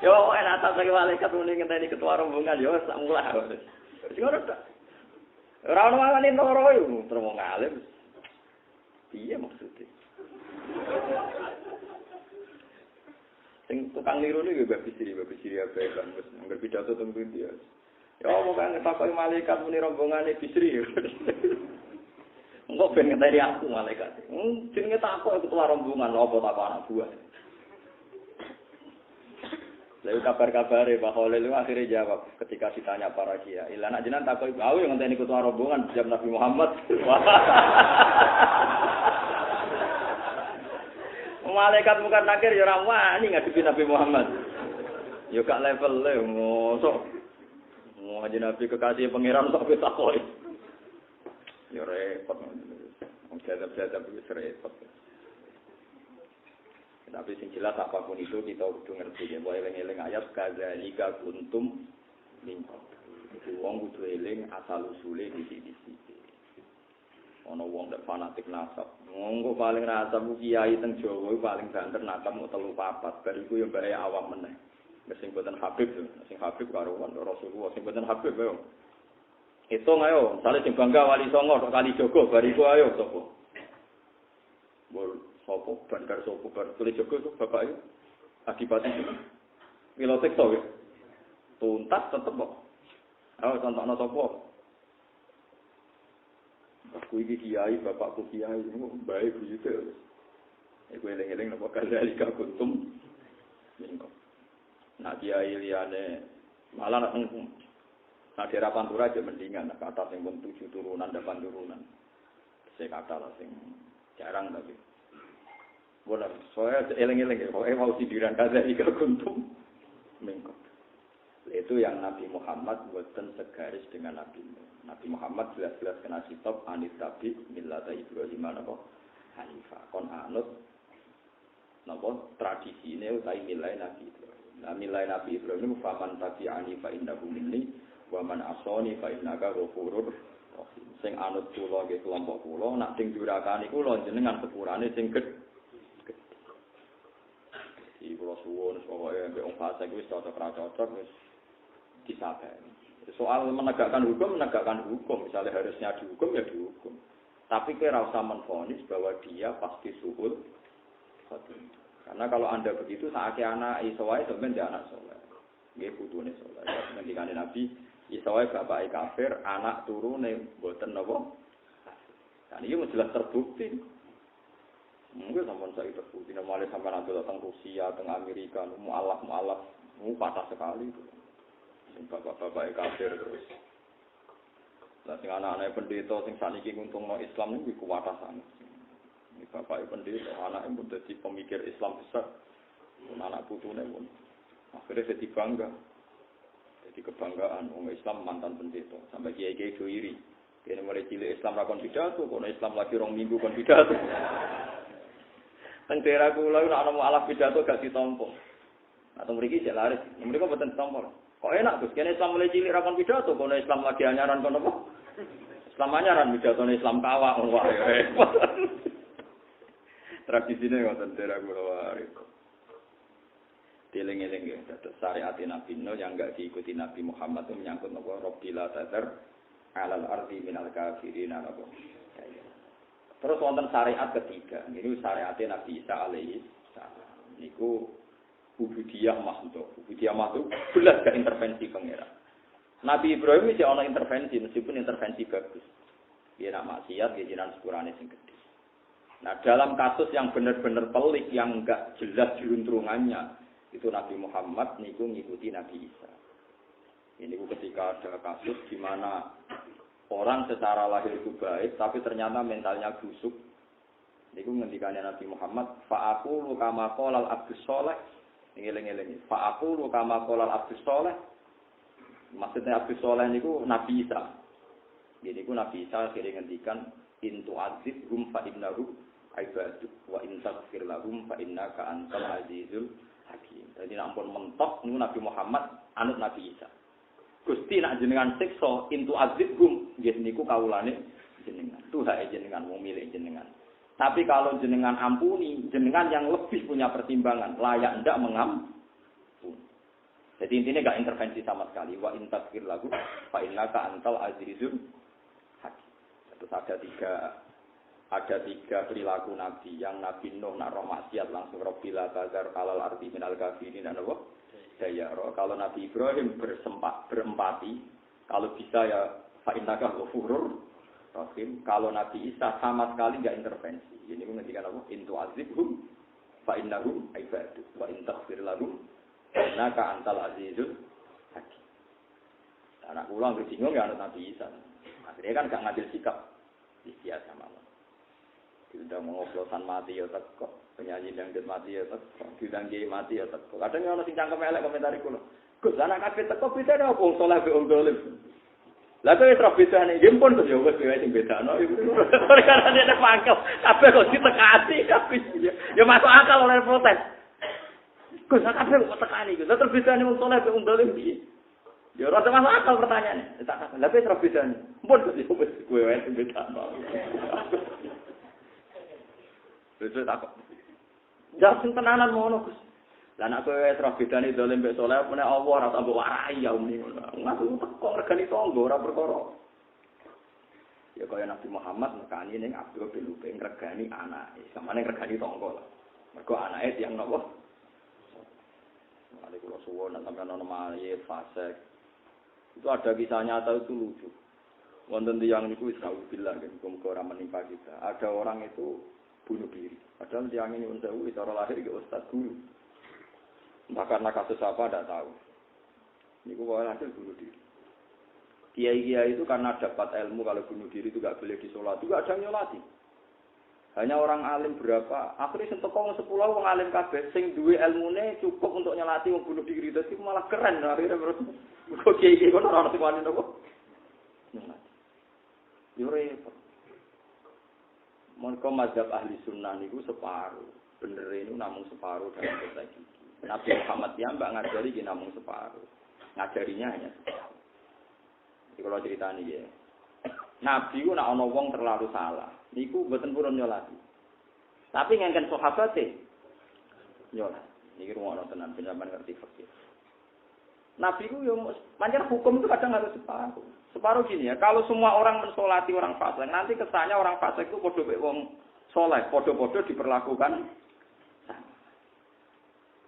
S1: Ya enak takokin malaikat muni ngenteni ketua rombongan ya sak mulah. Ngono ta. Ora ono wani loro yo, terus wong alim. Piye maksudnya? Sing tukang niru niku babi siri ape kan wis ngger pidato teng pundi ya. Ya mau kan takoki malaikat muni rombongane bisri. Engko ben ngenteni aku malaikat. Jenenge takok ketua rombongan apa takok anak buah. Lalu kabar-kabare Mbah Khalil itu akhirnya jawab ketika ditanya para kiai. Lah nek jenengan takok aku yang ngenteni ketua rombongan jam Nabi Muhammad. Malaikat bukan nakir ya ora wani ngadepi Nabi Muhammad. Ya gak level le mosok Mau aja Nabi kekasih pangeran kok wis takoi. Ya repot. Wong jadab-jadab wis repot. Tapi sing jelas apapun itu kita kudu ngerti ya, bahwa eling-eling ayat kadzalika kuntum min qabl. Wong kudu eling asal usule di sini. Ana wong nek fanatik nasab. Wong kok paling nasab kiai teng Jawa paling banter nasab mau 3-4. Bar iku ya bae awam meneh. Sing boten Habib, sing Habib karo Rasulullah, sing boten Habib yo. Hitung ayo, misale sing bangga Wali Songo tok Kali Jogo, bar iku ayo sapa? Bol sapa bandar sapa bar Kali Jogo itu bapak itu. Adipati itu. Pilotek to ya. Tuntas tetep kok. Ayo contohno sapa? Aku iki kiai, bapakku kiai, bae gitu. Iku eling-eling napa kadzalika kuntum minkum. Nah kiai liyane malah nak tengkung. Nah daerah Pantura aja mendingan, kata sing pun 7 turunan, 8 turunan. Saya kata lah sing jarang tapi. Benar, soalnya eling-eling ya, pokoknya mau sindiran kadzalika kuntum minkum. Itu yang Nabi Muhammad buatan segaris dengan Nabi. Nabi Muhammad jelas-jelas kena kitab anit tabi millata Ibrahim napa Hanifah. Kon anut napa tradisi ini utai nilai Nabi Ibrahim. Nah nilai Nabi Ibrahim faman tabi'ani fa innahu minni wa man asani fa innaka ghafurur rahim. Sing anut kula nggih kelompok kula, nak sing durakani kula jenengan sepurane sing gedhe. Iki kula suwun pokoke mbek wong fasik wis cocok-cocok wis disabari. Soal menegakkan hukum, misalnya harusnya dihukum ya dihukum. Tapi kira usah menvonis bahwa dia pasti suhul khotimah. Karena kalau Anda begitu saatnya anak isowai sebenarnya anak soleh. Nggih putune soleh. Ngendikane Nabi, isowai bapak kafir, anak turune mboten napa. Dan iki jelas terbukti. Mungkin sampean saya terbukti mulai sampai nanti datang Rusia, teng Amerika, mualaf, patah sekali itu. Bapak kafir terus. Lah sing anak-anak pendeta sing saniki nguntungno Islam niku kuwatasan. Ini bapak pendeta, anak yang menjadi pemikir Islam besar, anak putune pun akhirnya jadi bangga, jadi kebanggaan orang Islam mantan pendeta, sampai kiai-kiai do iri. Dia mulai cilik Islam rakon pidato, kono Islam lagi 2 minggu kon pidato. Teng daerah kula nek ana mualaf pidato gak ditampa. Atau mriki jek laris, mriki kok mboten ditampa. Kok enak Gus, kene Islam mulai cilik rakon pidato, kono Islam lagi anyaran kono apa? Islam anyaran pidatone Islam kawak wong wae repot. Tradisine ngoten daerah kula wae. Dieling-eling ya, dados syariat Nabi Nuh yang enggak diikuti Nabi Muhammad itu menyangkut apa Rabbila tadar alal ardi minal kafirin apa. Terus wonten syariat ketiga, niku syariat Nabi Isa alaihi salam. Niku ubudiyah makhluk. Ubudiyah makhluk belas gak intervensi pangeran. Nabi Ibrahim iki ana intervensi meskipun intervensi bagus. Dia nak maksiat, dia jinan sepurane sing gede. Nah, dalam kasus yang benar-benar pelik yang enggak jelas juntrungannya, itu Nabi Muhammad niku ngikuti Nabi Isa. Ini ketika ada kasus di mana orang secara lahir itu baik, tapi ternyata mentalnya busuk. Niku ngendikane Nabi Muhammad, fa'aqulu kama qala al-abdus sholih. Ngeling-eling. Fa'aqulu kama qala al-abdus sholih. Maksudnya Abdus Sholih niku Nabi Isa. Jadi niku Nabi Isa akhirnya ngendikan intu azibhum fa innahu ibaduk wa in taghfir lahum fa innaka antal azizul hakim. Jadi nek ampun mentok niku Nabi Muhammad anut Nabi Isa. Gusti nak jenengan siksa intu azibhum nggih niku kawulane jenengan. Tuhae jenengan wong milik jenengan. Tapi kalau jenengan ampuni, jenengan yang lebih punya pertimbangan, layak ndak mengampuni. Jadi intinya enggak intervensi sama sekali. Wa in taghfir lahum fa innaka antal azizul hakim. Terus ada tiga perilaku Nabi. Yang Nabi Nuh nak roh maksiat langsung Rabbila tazar alal ardi minal kafirin apa? Dayaro. Kalau Nabi Ibrahim berempati, kalau bisa ya fa innaka ghafurur rahim. Kalau Nabi Isa sama sekali enggak intervensi. Ini menghentikan apa? Intu azibhum fa innahum ibaduk wa in taghfir lahum innaka antal azizul hakim. Anak kula anggere bingung ya anak Nabi Isa. Akhirnya kan gak ngambil sikap biasa mawon. Diundang mengoplosan mati ya teko, penyanyi dangdut mati ya teko, diundang kiai mati ya teko. Kadang ana sing cangkem elek komentari kula. Gus anak kabeh teko bedane apa wong saleh mbek wong dolim. Lah kowe ora bedane nggih pun Gus ya wis kowe sing bedano. Karena dia pangkel kabeh kok ditekani kabeh. Ya masuk akal oleh protes. Gus kabeh kok tekani Gus. Lah bedane wong saleh mbek wong dolim piye? Ya ora masuk akal pertanyaane. Tak kata. Lah kowe ora bedane. Pun Gus ya wis kowe wae sing bedano. Wis tak kok. Ya sing tenanan ngono Gus. Lah nek kowe terus bedane dolim mbek saleh meneh Allah ora tambah warai ya ummi ngono. Ngaku kok regani tangga ora perkara. Ya kaya Nabi Muhammad nekani ning Abdul bin Ubay ngregani anake, samane ngregani tangga lah. Mergo anake tiyang napa? Mari kula suwun nek sampeyan ana mayit fasik. Itu ada kisah nyata itu lucu. Wonten tiyang niku wis kaubillah muga ora menimpa kita. Ada orang itu bunuh diri. Padahal tiyang ini unsewu cara lahir ke ustaz guru. Entah karena kasus apa, tidak tahu. Ini kok hasil bunuh diri. Kiai-kiai itu karena dapat ilmu kalau bunuh diri itu tidak boleh disolat, juga ada nyolati. Hanya orang alim berapa? Akhirnya sentekong 10 orang alim kabeh, sing duwe ilmune cukup untuk nyolati wong bunuh diri. Jadi malah keren. Akhirnya kok kiai-kiai kok orang sing wani napa? Nyolati. Yo repot. Mongko mazhab ahli sunnah niku separuh. Bener ini namung separuh dalam konteks iki. Nabi Muhammad ya mbak ngajari ki namung separuh. Ngajarinya hanya separuh. Iki kalau cerita nih ya. Nabi ku nek ana wong terlalu salah, niku mboten purun nyolati. Tapi ngengken sahabate nyolat. Niki rumono tenan sampeyan ngerti fikih. Nabi ku yo pancen hukum itu kadang harus separuh. Separuh gini ya, kalau semua orang mensolati orang fasik, nanti kesannya orang fasik itu padha mek wong saleh, padha-padha diperlakukan.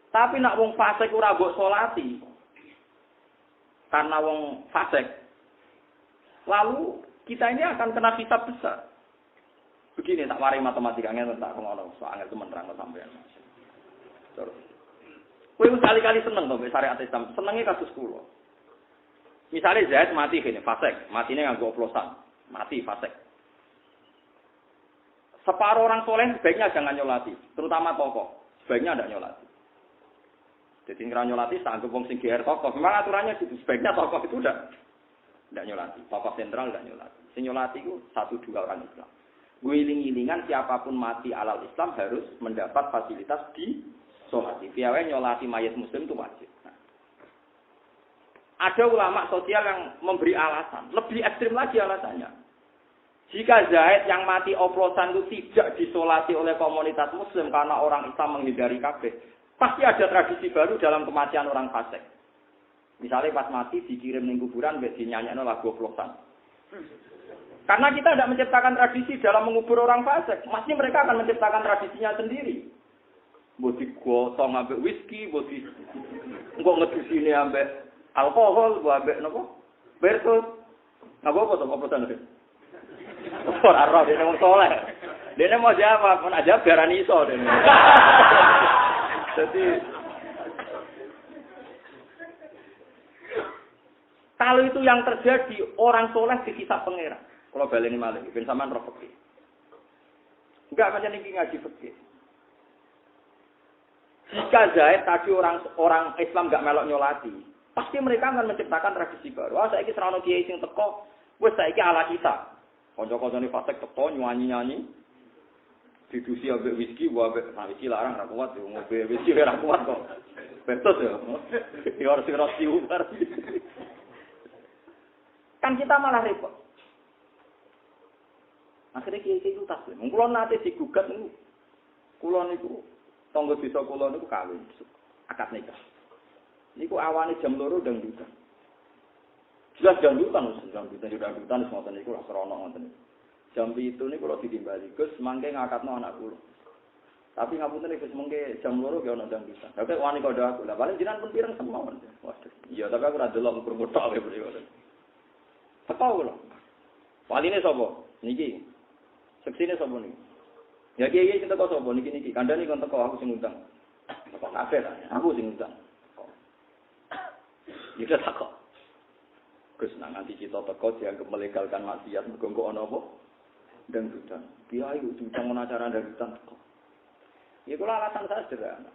S1: Tapi nak wong fasik ora mbok solati. Karena wong fasik. Lalu kita ini akan kena hisab besar. Begini tak mari matematika ngene tak ngono, soal temen terang sampean. Terus. Kowe kali-kali seneng to syariat Islam, senenge kasus kula. Misalnya Zaid mati gini, fasik, matine nganggo oplosan, mati fasik. Separuh orang soleh sebaiknya jangan nyolati, terutama tokoh, sebaiknya tidak nyolati. Jadi ngira nyolati tak anggap wong sing GR tokoh. Memang aturannya gitu. Sebaiknya tokoh itu tidak nyolati. Tokoh sentral tidak nyolati. Sing nyolati itu 1-2 orang Islam. Guling-gilingan siapapun mati alal Islam harus mendapat fasilitas di solati. Piawai nyolati mayat muslim itu wajib. Nah. Ada ulama sosial yang memberi alasan. Lebih ekstrim lagi alasannya. Jika Zaid yang mati oplosan itu tidak disolati oleh komunitas muslim karena orang Islam menghindari kafir. Pasti ada tradisi baru dalam kematian orang fasik. Misalnya pas mati dikirim ning kuburan mbek dinyanyekno lagu oplosan. Karena kita tidak menciptakan tradisi dalam mengubur orang fasik, pasti mereka akan menciptakan tradisinya sendiri. Mbok digotong ambek whisky, mbok engko ngedusine ambek alkohol, mbok ambek napa? Bertus. Napa apa to oplosan iki? Ora roh dene wong saleh. Dene mau jawab, mun aja biarani iso dene. Jadi kalau itu yang terjadi, orang soleh dihisab pangeran. Kalau baleni malih, ben sampean roh fikih. Enggak macam niki ngaji fikih. Jika Zaid tadi orang Islam enggak melok nyolati, pasti mereka akan menciptakan tradisi baru. Ah saiki serana kiai sing teko, wis saiki ala kita. Kanca-kancane fasik teko nyanyi-nyanyi. Didusi ambek whisky, ambek whisky larang ra kuat yo ngombe whisky ora kuat kok. Betul ya. Ya harus ngerti ubar. Kan kita malah repot. Akhirnya kiai itu taslim. Kulo nate digugat niku. Kulo niku tangga desa kulo niku kawin akad nikah. Niku awane jam 2 dangdutan. Jelas dangdutan wis ngoten niku ora serono ngoten. Jam itu nih kalau ditimbali, Gus mangke ngakatno anak kula. Tapi ngapunten Gus mangke jam 2 ge ono dangdutan. Tapi wani kode aku. Lah paling jenengan pun pireng semawon. Waduh. Iya, tapi aku ora delok ukur tok wae beli. Teko kula. Waline sapa? Niki. Seksine sapa niki? Ya kiai sing teko sapa niki kandhane kon teko aku sing ngundang. Teko kabeh ta. Aku sing ngundang. Iki teko. Gus nang nganti kita teko dianggap melegalkan maksiat mergo kok ana apa? Dangdutan. Kiai utang acara dangdutan kok. Ya kula alasan saya sederhana.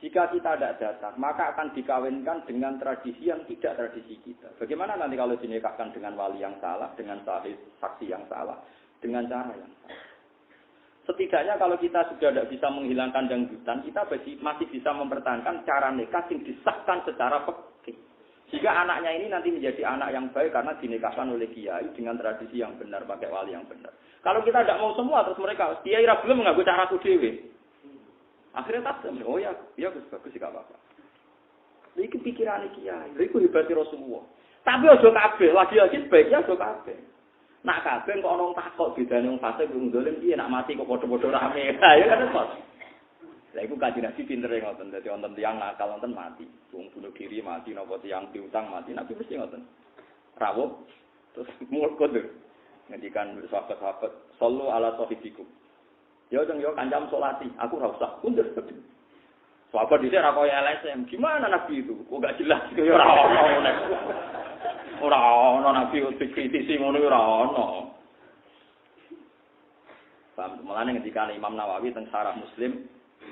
S1: Jika kita tidak datang, maka akan dikawinkan dengan tradisi yang tidak tradisi kita. Bagaimana nanti kalau dinikahkan dengan wali yang salah, dengan sahih saksi yang salah, dengan cara yang salah? Setidaknya kalau kita sudah tidak bisa menghilangkan dangdutan, kita masih bisa mempertahankan cara nikah yang disahkan secara fikih. Jika anaknya ini nanti menjadi anak yang baik karena dinikahkan oleh kiai dengan tradisi yang benar, pakai wali yang benar. Kalau kita tidak mau semua, terus mereka, kiai belum mengganggu cara aku dewe. Akhirnya tak oh ya bagus sih apa-apa. Iki pikiran kiai, iku hebat Rasulullah. Tapi ojo kabeh, lagi-lagi sebaiknya ojo kabeh. Nak kabeh kok ana takok bedane wong fasik wong dolim piye nak mati kok padha-padha rame. Ya kan kok. Lah iku kanjeng Nabi pintere ngoten, dadi wonten tiyang nakal wonten mati. Wong bunuh diri mati napa tiyang piutang mati, Nabi mesti ngoten. Rawuh terus mulkut. Ngendikan sahabat-sahabat, sallu ala sahibikum. Ya dong yo kancam salati, aku ora usah mundur. Sahabat dhisik ra koyo LSM. Gimana Nabi itu? Kok gak jelas yo ora ono. Ora ono Nabi kritisi ngono ora ono. Paham mulane ketika Imam Nawawi teng Syarah Muslim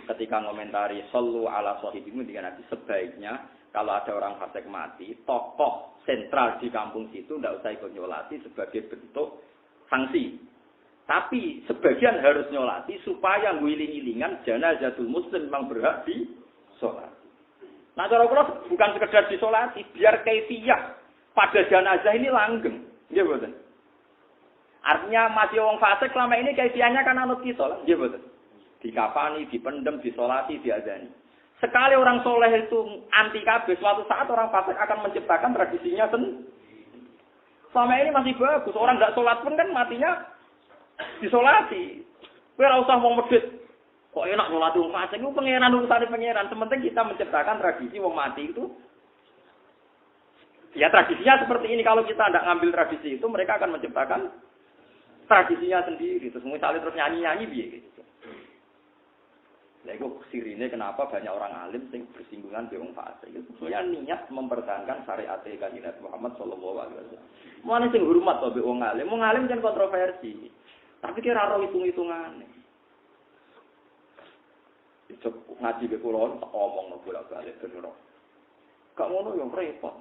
S1: ketika ngomentari sallu ala sahibikum dengan Nabi sebaiknya kalau ada orang fasik mati, tokoh sentral di kampung situ ndak usah ikut nyolati sebagai bentuk sanksi. Tapi sebagian harus nyolati supaya ngiling-ngilingan janazatul muslim memang berhak di sholat. Nah cara kula bukan sekedar disolati, biar kaifiyah pada jenazah ini langgeng. Nggih mboten. Artinya masih wong fasik selama ini kaifiyahnya kan anut kita lah, nggih mboten. Dikafani, dipendem, disolati, diazani. Sekali orang soleh itu anti kabeh, suatu saat orang fasik akan menciptakan tradisinya sendiri. Selama ini masih bagus, orang enggak sholat pun kan matinya disolati. Kowe ora usah wong medhit. Kok enak nyolati wong fasik iku pangeran urusane pangeran. Sementing kita menciptakan tradisi wong mati itu. Ya tradisinya seperti ini. Kalau kita tidak ngambil tradisi itu, mereka akan menciptakan tradisinya sendiri. Terus misalnya terus nyanyi-nyanyi piye gitu. Lah iku sirine kenapa banyak orang alim sing bersinggungan be wong fasik. Itu sebenarnya niat mempertahankan syariat Kanjeng Nabi Muhammad sallallahu alaihi wasallam. Mulane sing hormat to be wong alim. Wong alim kan kontroversi. Tapi kira ora hitung-hitungane. Itu ngaji be kula omong bolak-balik bener. Gak ngono yo repot.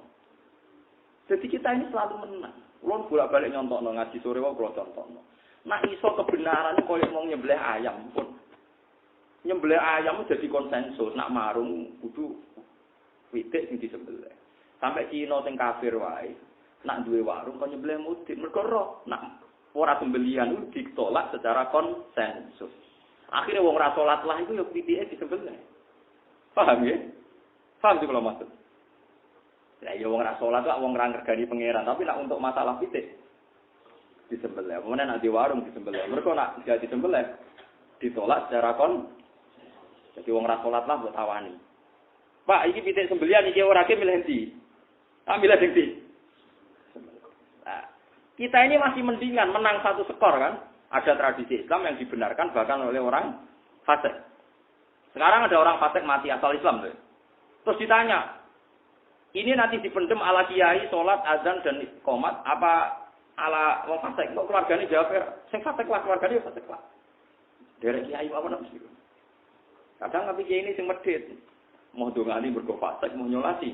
S1: Jadi kita ini selalu menang. Kula bolak-balik nyontokno ngaji sore wae kula contohno. Nak iso kebenaran koyo mau nyembelih ayam pun. Nyembelih ayam jadi konsensus, nak marung kudu witik sing disembelih. Sampai Cina sing kafir wae, nak duwe warung kok nyembelih mudin, mergo roh nak ora sembelihan itu ditolak secara konsensus. Akhirnya wong ora salat lah iku ya witike disembelih. Paham ya? Paham sih kalau maksud. Ya ya wong ora salat kok wong ora ngergani pangeran, tapi nak untuk masalah witik disembelih. Kemudian nak di warung disembelih. Mergo nak tidak disembelih ditolak secara jadi wong ra salat lah mbok tawani. Pak, iki pitik sembelihan iki ora ke milih ndi? Tak milih sing ndi? Nah, kita ini masih mendingan menang satu skor kan? Ada tradisi Islam yang dibenarkan bahkan oleh orang fasik. Sekarang ada orang fasik mati asal Islam tuh. Terus ditanya, ini nanti dipendem ala kiai, salat, azan dan qomat apa ala wong fasik? Kok keluargane jawab sing fasik lah keluargane fasik lah. Derek kiai apa napa? Kadang tapi kiai ini sing medhit. Mau dongani mergo fasik mau nyolati.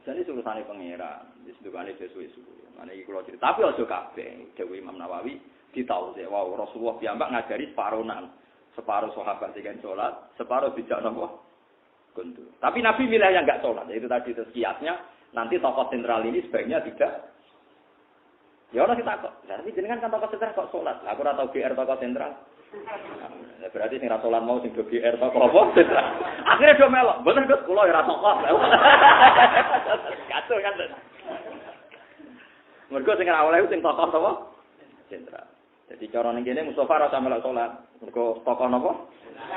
S1: Jadi urusane pangeran, wis dongane sesuai-sesuai. Mane iki kula cerita, tapi aja kabeh. Dewi Imam Nawawi ditau wow Rasulullah piyambak ngajari separonan. Separuh sahabat sing salat, separuh dijak napa? Kuntu. Tapi Nabi milih yang enggak salat. Itu tadi kiasnya nanti tokoh sentral ini sebaiknya tidak. Ya ora ditakok. Tapi jenengan kan tokoh sentral kok salat. Lah aku ora tau GR tokoh sentral. Nah, berarti sing ra salat mau sing do GR tokoh apa? Akhire do melok. Mboten Gus, kula ora tokoh. Kacau kan. Mergo sing ora oleh sing tokoh sapa? Sentral. Jadi cara ning kene Mustofa ora usah melok salat. Mergo tokoh napa?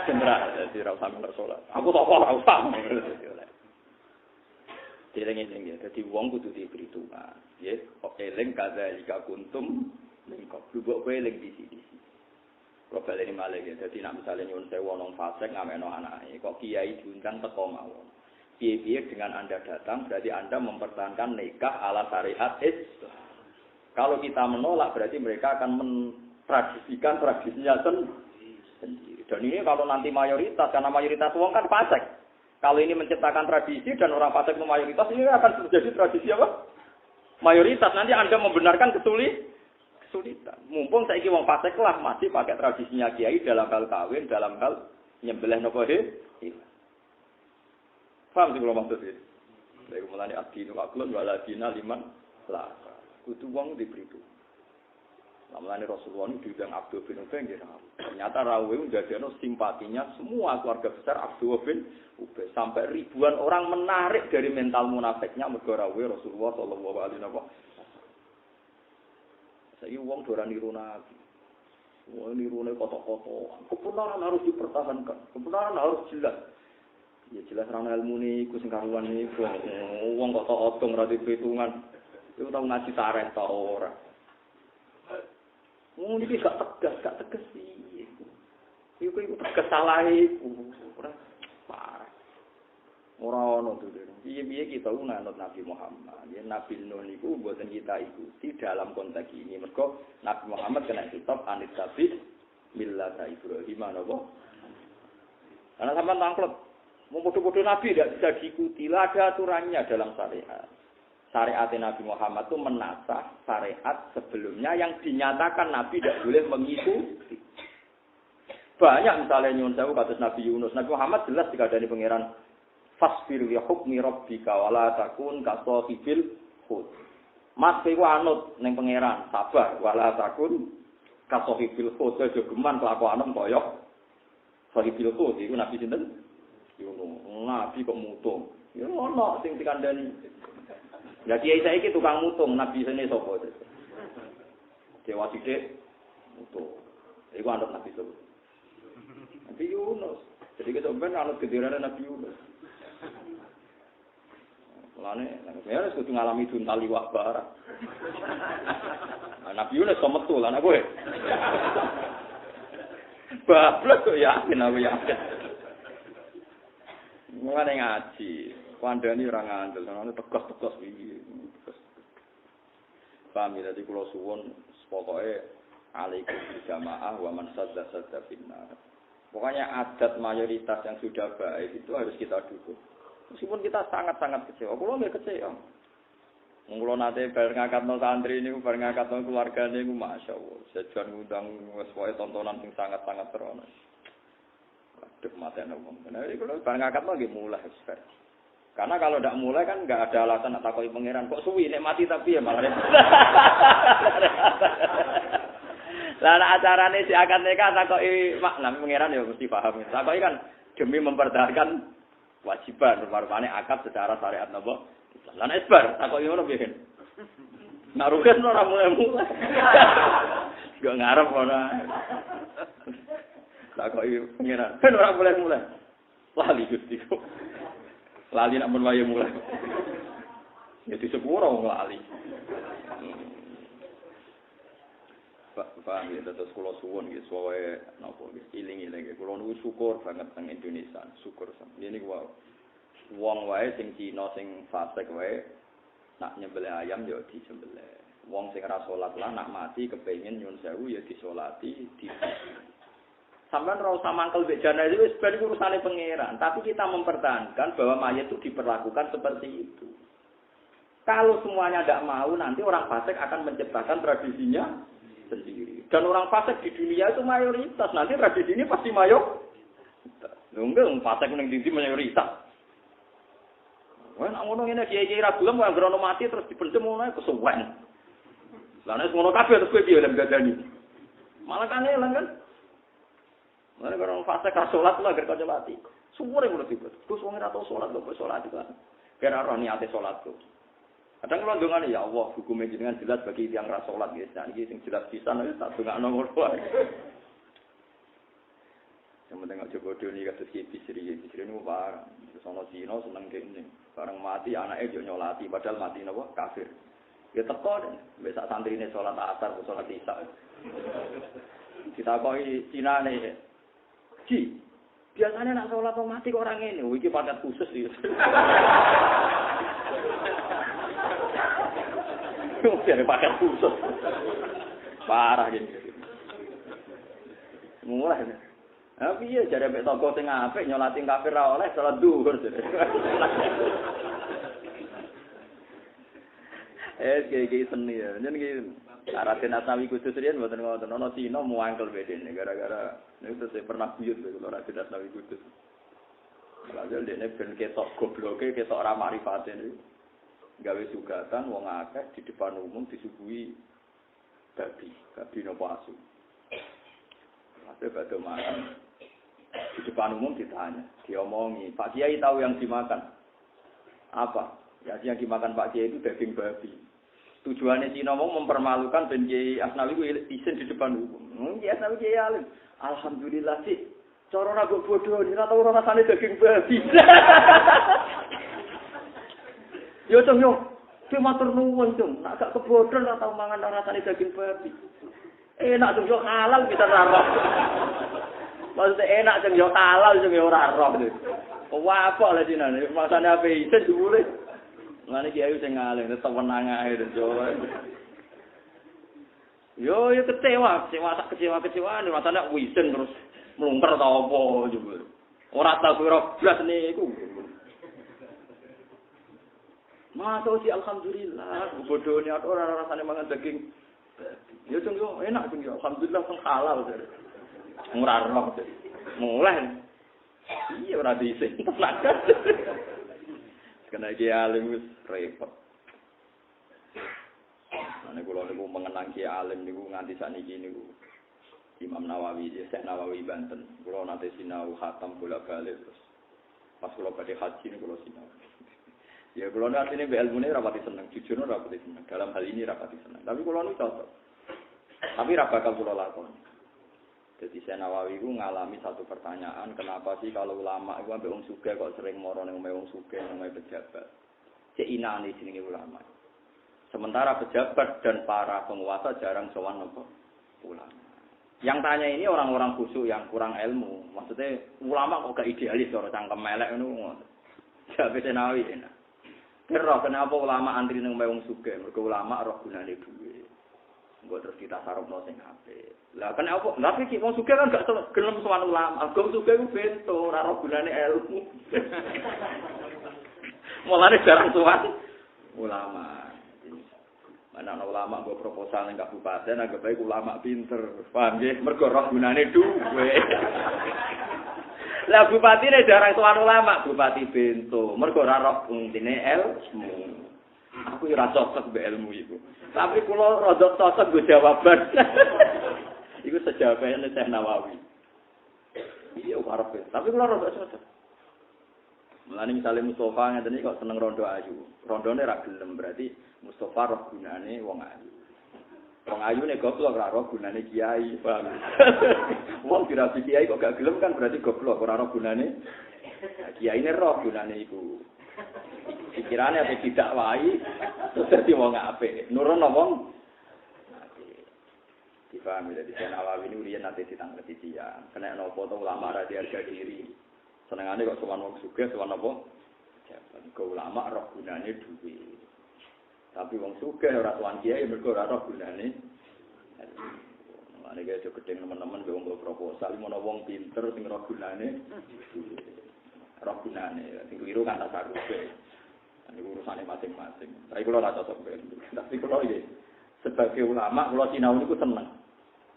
S1: Sentral. Jadi ora usah melok salat. Aku tokoh ora usah. Dieling-eling ya. Dadi wong kudu diperhitungan. Nggih, kok eling kadzalika kuntum mingko. Lubuk kowe eling disi-disi. Kalau balik ini malah ya, jadi nak misalnya nyuwun sewu nong fasik ngameno anake, kok kiai diundang teko mawon. Piye-piye dengan Anda datang, berarti Anda mempertahankan nikah ala syariat Islam. Kalau kita menolak, berarti mereka akan mentradisikan tradisinya sendiri. Dan ini kalau nanti mayoritas, karena mayoritas uang kan fasik. Kalau ini menciptakan tradisi dan orang fasik itu mayoritas, ini akan terjadi tradisi apa? Mayoritas. Nanti Anda membenarkan kesulitan. Mumpung saya wong fasik lah masih pakai tradisinya kiai dalam hal kawin, dalam hal nyembelih nopo paham sih kalau maksud itu? Dari mulai adinu aklun waladina liman lah. Kudu wong diberi itu. Namanya Rasulullah itu diundang Abdul bin Ubay. Ternyata Rawi menjadikan simpatinya semua keluarga besar Abdul bin Ubay. Sampai ribuan orang menarik dari mental munafiknya mergo Rawi Rasulullah sallallahu alaihi wasallam. Saya uang dora niru Nabi. Wah nirune kotok-kotokan. Kebenaran harus dipertahankan. Kebenaran harus jelas. Ya jelas rana ilmu niku sing karuan niku. Wong kok otong ora dihitungan. Iku tau ngaji tareh ta ora. Iki gak tegas sih. Iku tegas salah iku. Ora parah. Ora ono to. Piye-piye kita nganut Nabi Muhammad. Ya Nabi Nuh niku mboten kita ikuti dalam konteks ini. Mergo Nabi Muhammad kena kitab Anit Tabi Millata Ibrahim napa? Karena sampean tangklet mau bodoh-bodoh Nabi tidak bisa diikuti. Lah ada aturannya dalam syariat. Syariat Nabi Muhammad itu menasah syariat sebelumnya yang dinyatakan Nabi tidak boleh mengikuti. Banyak misalnya nyuwun sewu kados Nabi Yunus. Nabi Muhammad jelas dikandani pangeran fasbir li hukmi rabbika wala takun ka sahibil hud. Mas kowe anut ning pangeran, sabar wala takun ka sahibil hud. Aja geman kelakuanem kaya sahibil hud iku Nabi sinten? Yunus. Nabi kok mutung. Ya ono sing dikandani. Ya kiai saiki tukang mutung, Nabi sene sapa? Dewa sithik mutung. Iku anut Nabi sapa? Nabi Yunus. Jadi kita ben anut kedirane Nabi Yunus. Mulane saya harus kudu ngalami duntal liwat barang. Nabi Yunus kok metu lan aku. Bablek kok yakin aku yakin. Mulane ngaji, kandhani ora ngandel, ana tegas-tegas iki. Paham ya, dadi kula suwun pokoke alaikum jamaah wa man sadda finnar. Pokoknya adat mayoritas yang sudah baik itu harus kita dukung. Meskipun kita sangat-sangat kecewa, kula nggih kecewa. Mula nate bar ngakatno santri niku, bar ngakatno keluarga niku masyaallah. Sejan ngundang wis pokoke tontonan sing sangat-sangat terono. Aduh matene wong. Nah iki kula bar ngakatno nggih mulai sekarang. Karena kalau tidak mulai kan nggak ada alasan nak takoki pangeran. Kok suwi nek mati tapi ya malah. Lah acarane si akad nikah takoki makna pangeran ya mesti paham. Takoki kan demi mempertahankan kewajiban rupane akad secara syariat napa. Lah nek isbar takoki ngono piye? Naruket ora mulai-mulai. Gak ngarep ora. Takoki pangeran. Ben ora mulai-mulai. Lali Gusti. Lali nak mun wae mulai. Ya disepuro wong lali. Paham ya, terus kula suwun nggih suwe napa nggih iling-iling kula niku syukur banget teng Indonesia, syukur sampeyan niku wae. Wong wae sing Cina sing fasik wae nak nyembelih ayam ya disembelih. Wong sing ora salat lah nak mati kepengin nyun sewu ya disolati, sampean ora usah mangkel mbek jenazah wis ben urusane pangeran, tapi kita mempertahankan bahwa mayat itu diperlakukan seperti itu. Kalau semuanya tidak mau, nanti orang fasik akan menciptakan tradisinya sendiri. Dan orang fasik di dunia itu mayoritas. Nanti tradisi ini pasti mayoritas. Enggak, fasik ning ndi mayoritas. Wah, nak ngono ngene kiai-kiai ra gelem kok anggere mati terus dipendem ngono kesuwen. Lah nek ngono kabeh terus kowe piye lem gadani. Malah kan elang kan. Mana orang fase ka salat lah gerka mati. Sumure ngono tiba. Terus wong ora tau salat kok salat kan. Kira ora niate salat tuh. Kadang kalau ndongane ya Allah, hukume jenengan jelas bagi yang ra salat nggih. Nah iki sing jelas pisan wis tak dongakno ngono wae. Yang penting aja bodoh nih kados ki bisri niku parah. Terus ana Cina seneng kene. Bareng mati anake yo nyolati padahal mati napa kafir. Ya teko mbek sak santrine salat asar kok salat isya. Ditakoki Cinane biasanya nak sholat orang mati kok orang ini, iki paket khusus iki. Dari paket khusus. Parah gini. Mulai. Ha piye jare mek tangga sing apik nyolati kafir ra oleh salat dhuwur. Kayak seni ya. Jadi Raden Asnawi Kudus riyen mboten ngoten ana Cina muangkel bedene gara-gara niku terus pernah buyut lho Raden Asnawi Kudus. Lalu dene ben ketok gobloke ketok ora marifate niku. Gawe sugatan wong akeh di depan umum disuguhi babi napa asu. Ada badhe makan. Di depan umum ditanya, diomongi, Pak Kiai tahu yang dimakan? Apa? Ya yang dimakan Pak Kiai itu daging babi. Tujuannya Cina mau mempermalukan Ben Kiai Asnawi ku isin di depan umum. Kiai Asnawi Kiai alim. Alhamdulillah sih. Cara ora kok bodoh, ora tau rasane daging babi. Yo cung yo. Ki matur nuwun cung, nak gak kebodhon ora tau mangan rasane daging babi. Enak cung yo halal kita ora roh. Maksudnya enak cung yo halal cung yo ora roh. Wah apa lah dinane, masane ape isin dhuwure. Ngene iki ayo sing ngalih tetep wenang ae yo. Yo kecewa tak kecewa-kecewaan rasane wisen terus mlungker ta apa juga. Ora tau kira blas niku. Masuk sih alhamdulillah, bodohnya ora rasane mangan daging. Ya cung yo enak cung yo, alhamdulillah sing halal. Ora roh. Mulai. Iya ora dhisik tenan. Kena Kiai alim wis repot. Nek kula niku mengenang Kiai alim niku nganti sakniki niku Imam Nawawi, Syekh Nawawi Banten. Kula nate sinau khatam bolak-balik terus. Pas kula badhe haji niku kula sinau. Ya kula nate mbek ilmune ra pati seneng, jujur ora pati seneng. Dalam hal ini ra pati seneng. Tapi kula niku cocok. Tapi ra bakal kula lakoni. Jadi Syekh Nawawi ku ngalami satu pertanyaan, kenapa sih kalau ulama itu ambek wong sugih kok sering moro ning wong sugih nang pejabat. Cek inane jenenge ulama. Sementara pejabat dan para penguasa jarang sowan nopo ulama. Yang tanya ini orang-orang khusyuk yang kurang ilmu. Maksudnya ulama kok gak idealis cara cangkem elek ngono. Jabe Syekh Nawawi enak. Kira kenapa ulama antri nang wong sugih? Mergo ulama roh gunane duwe. Engko terus kita sarupno sing apik. Lah kenapa? Lah iki wong sugih kan gak gelem sowan ulama. Agam sugih ku bento, ora roh gunane ilmu. Mulane jarang sowan ulama. Mana ulama mbok proposal ning kabupaten anggap bae ulama pinter. Paham nggih? Mergo roh gunane duwe. Lah bupatine jarang sowan ulama, bupati bento. Mergo ora roh intine ilmu. Aku ora cocok mbek ilmu iku. Tapi kula rada cocok nggo jawaban. Iku sejawabane Syekh Nawawi. Iya karepe. Tapi kula rada cocok. Mulane misale Mustofa ngeten iki kok seneng rondo ayu. Rondone ra gelem berarti Mustofa roh gunane wong ayu. Wong ayu nek goblok ora roh gunane kiai, paham. Wong dirabi kiai kok gak gelem kan berarti goblok ora roh gunane. Kiyaine roh gunane iku. Pikirane apa tidak wae terus dadi wong apik. Nurono wong apik. Dipahami dari Syekh Nawawi ini urian nanti ditangketi tiyang. Kena nopo to ulama ra diharga diri. Senengane kok sowan wong sugih sowan apa? Jabat. Kok ulama roh gunane duwe. Tapi wong sugih ora sowan kiai mergo ora roh gunane. Mane kaya gedeng teman-teman wong proposal mono wong pinter sing roh gunane. Roh gunane sing keliru kan tak sarupe. Ini urusane masing-masing. Tapi kula ora cocok ben. Tapi kula iki sebagai ulama kula sinau niku seneng.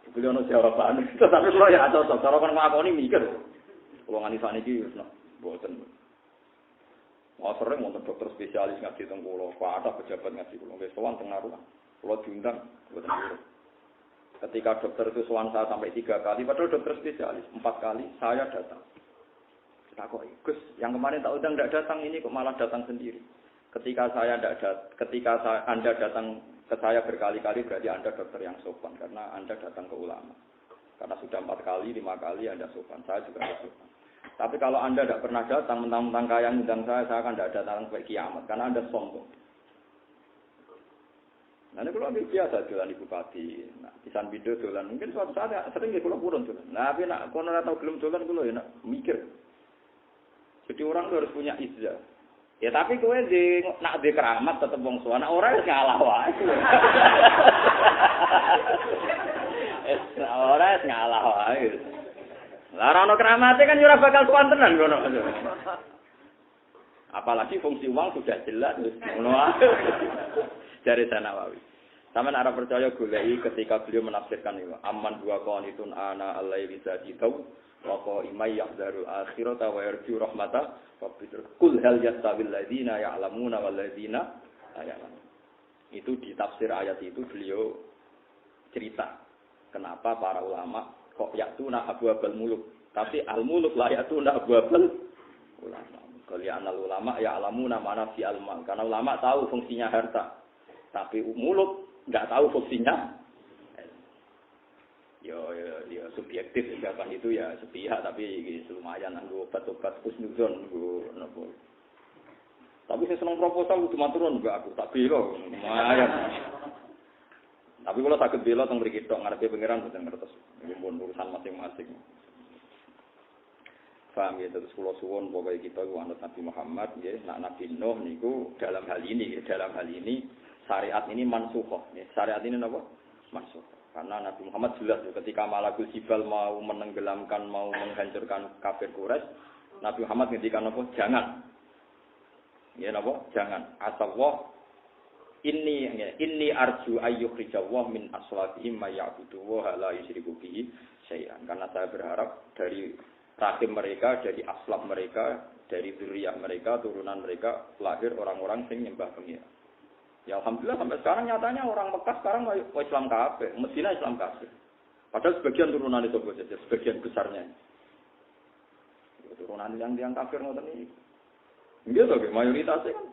S1: Beliau ono jawaban. Tapi kula ya cocok. Cara kon ngakoni mikir. Wong ngani sakniki wis mboten. Mau sering wonten dokter spesialis ngaji teng kula, kathah pejabat ngaji kula. Wis sowan teng Naruang. Kula diundang mboten urus. Ketika dokter itu sowan saya sampai 3 kali, padahal dokter spesialis 4 kali saya datang. Takoki, Gus, yang kemarin tak undang tidak datang ini kok malah datang sendiri. Ketika Anda datang ke saya berkali-kali berarti Anda dokter yang sopan karena Anda datang ke ulama. Karena sudah 4 kali, 5 kali Anda sopan, saya juga sopan. Tapi kalau Anda tidak pernah datang, mentang-mentang kaya undang saya akan tidak datang sampai kiamat karena Anda sombong. Nah, ini kalau biasa dolan Ibu Bupati, nah, pisan video dolan, mungkin suatu saat sering kalau purun dolan. Nah, tapi nak kono ora tau gelem dolan kulo ya nak mikir. Jadi orang itu harus punya izzah. Ya tapi kowe nak di keramat tetep wong suwana ora wis ngalah wae. Ora wis ngalah wae. Lah ora ono keramate kan ora bakal tuan tenan ngono. Apalagi fungsi uang sudah jelas wis ngono ae. Dari Nawawi. Sampeyan ora percaya goleki ketika beliau menafsirkan itu. Amman dua qanitun ana allaili sajidau wa qaimai yahdaru akhirata wa yarju rahmata rabbir. Qul hal yastabil ladzina ya'lamuna wal ladzina la ya'lamun. Itu di tafsir ayat itu beliau cerita kenapa para ulama kok yatuna abwabal muluk, tapi al muluk la yatuna abwabal ulama. Kalian ulama ya'lamuna mana fi al-mal. Karena ulama tahu fungsinya harta, tapi muluk enggak tahu fungsinya. Yo subjektif jawaban itu ya sepihak, tapi lumayan nggo obat-obat husnuzon nggo napa. Tapi saya senang proposal itu maturun enggak aku, tapi lo lumayan. Tapi kalau sakit bela teng mriki tok ngarepe pangeran boten ngertos. Iki pun urusan masing-masing. Paham ya, terus kula suwun pokoke kita iku anut Nabi Muhammad nggih, nak Nabi Nuh niku dalam hal ini syariat ini mansukh. Syariat ini napa? Mansukh. Karena Nabi Muhammad jelas ketika Malakul Jibal mau menenggelamkan, mau menghancurkan kafir Quraisy, Nabi Muhammad ngendikan apa? Jangan. Ya napa? Jangan. Asallah inni arju ayyukhrijawah min aslabihim may ya'budu wa la yusyriku bihi syai'an. Karena saya berharap dari rahim mereka, dari aslab mereka, dari dzurriyyah mereka, turunan mereka lahir orang-orang sing nyembah pengira. Ya alhamdulillah sampai sekarang nyatanya orang Mekah sekarang Islam kafir, Madinah Islam kafir. Padahal sebagian turunan itu saja, sebagian besarnya. Turunan yang kafir ngoten iki. Nggih to, mayoritasnya kan.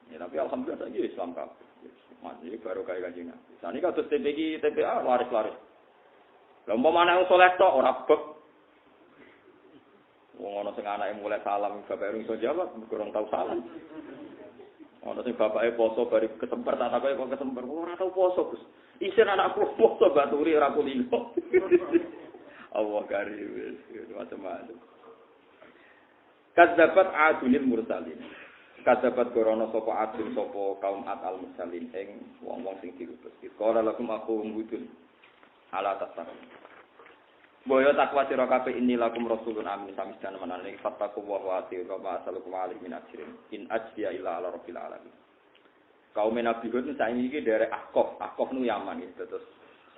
S1: Ya tapi alhamdulillah saja Islam kafir. Masih baru kayak kanjeng Nabi. Sane kados TPG, TPA laris-laris. Lah umpamane wong saleh tok ora bek. Wong ana sing anake mulai salam bapak iso jawab, kurang tahu salam. Ana sing bapake poso bari kesemper tak takoki kok kesemper. Ora tau poso, Gus. Isin anakku poso baturi ora kulino. Allah karim wis macam-macam. Kadzabat adunil mursalin. Kadzabat korona sapa adun sapa kaum al mursalin ing wong-wong sing diutus. Qala lakum aku ngudun ala tasar. Boyo takwa sira kabeh ini lakum rasulun amin samisdan manane fattaku wa ati wa asalukum alaihi min ajrin in ajriya illa ala rabbil alamin. Kaum Nabi Hud saiki iki derek Ahqaf nu Yaman iki terus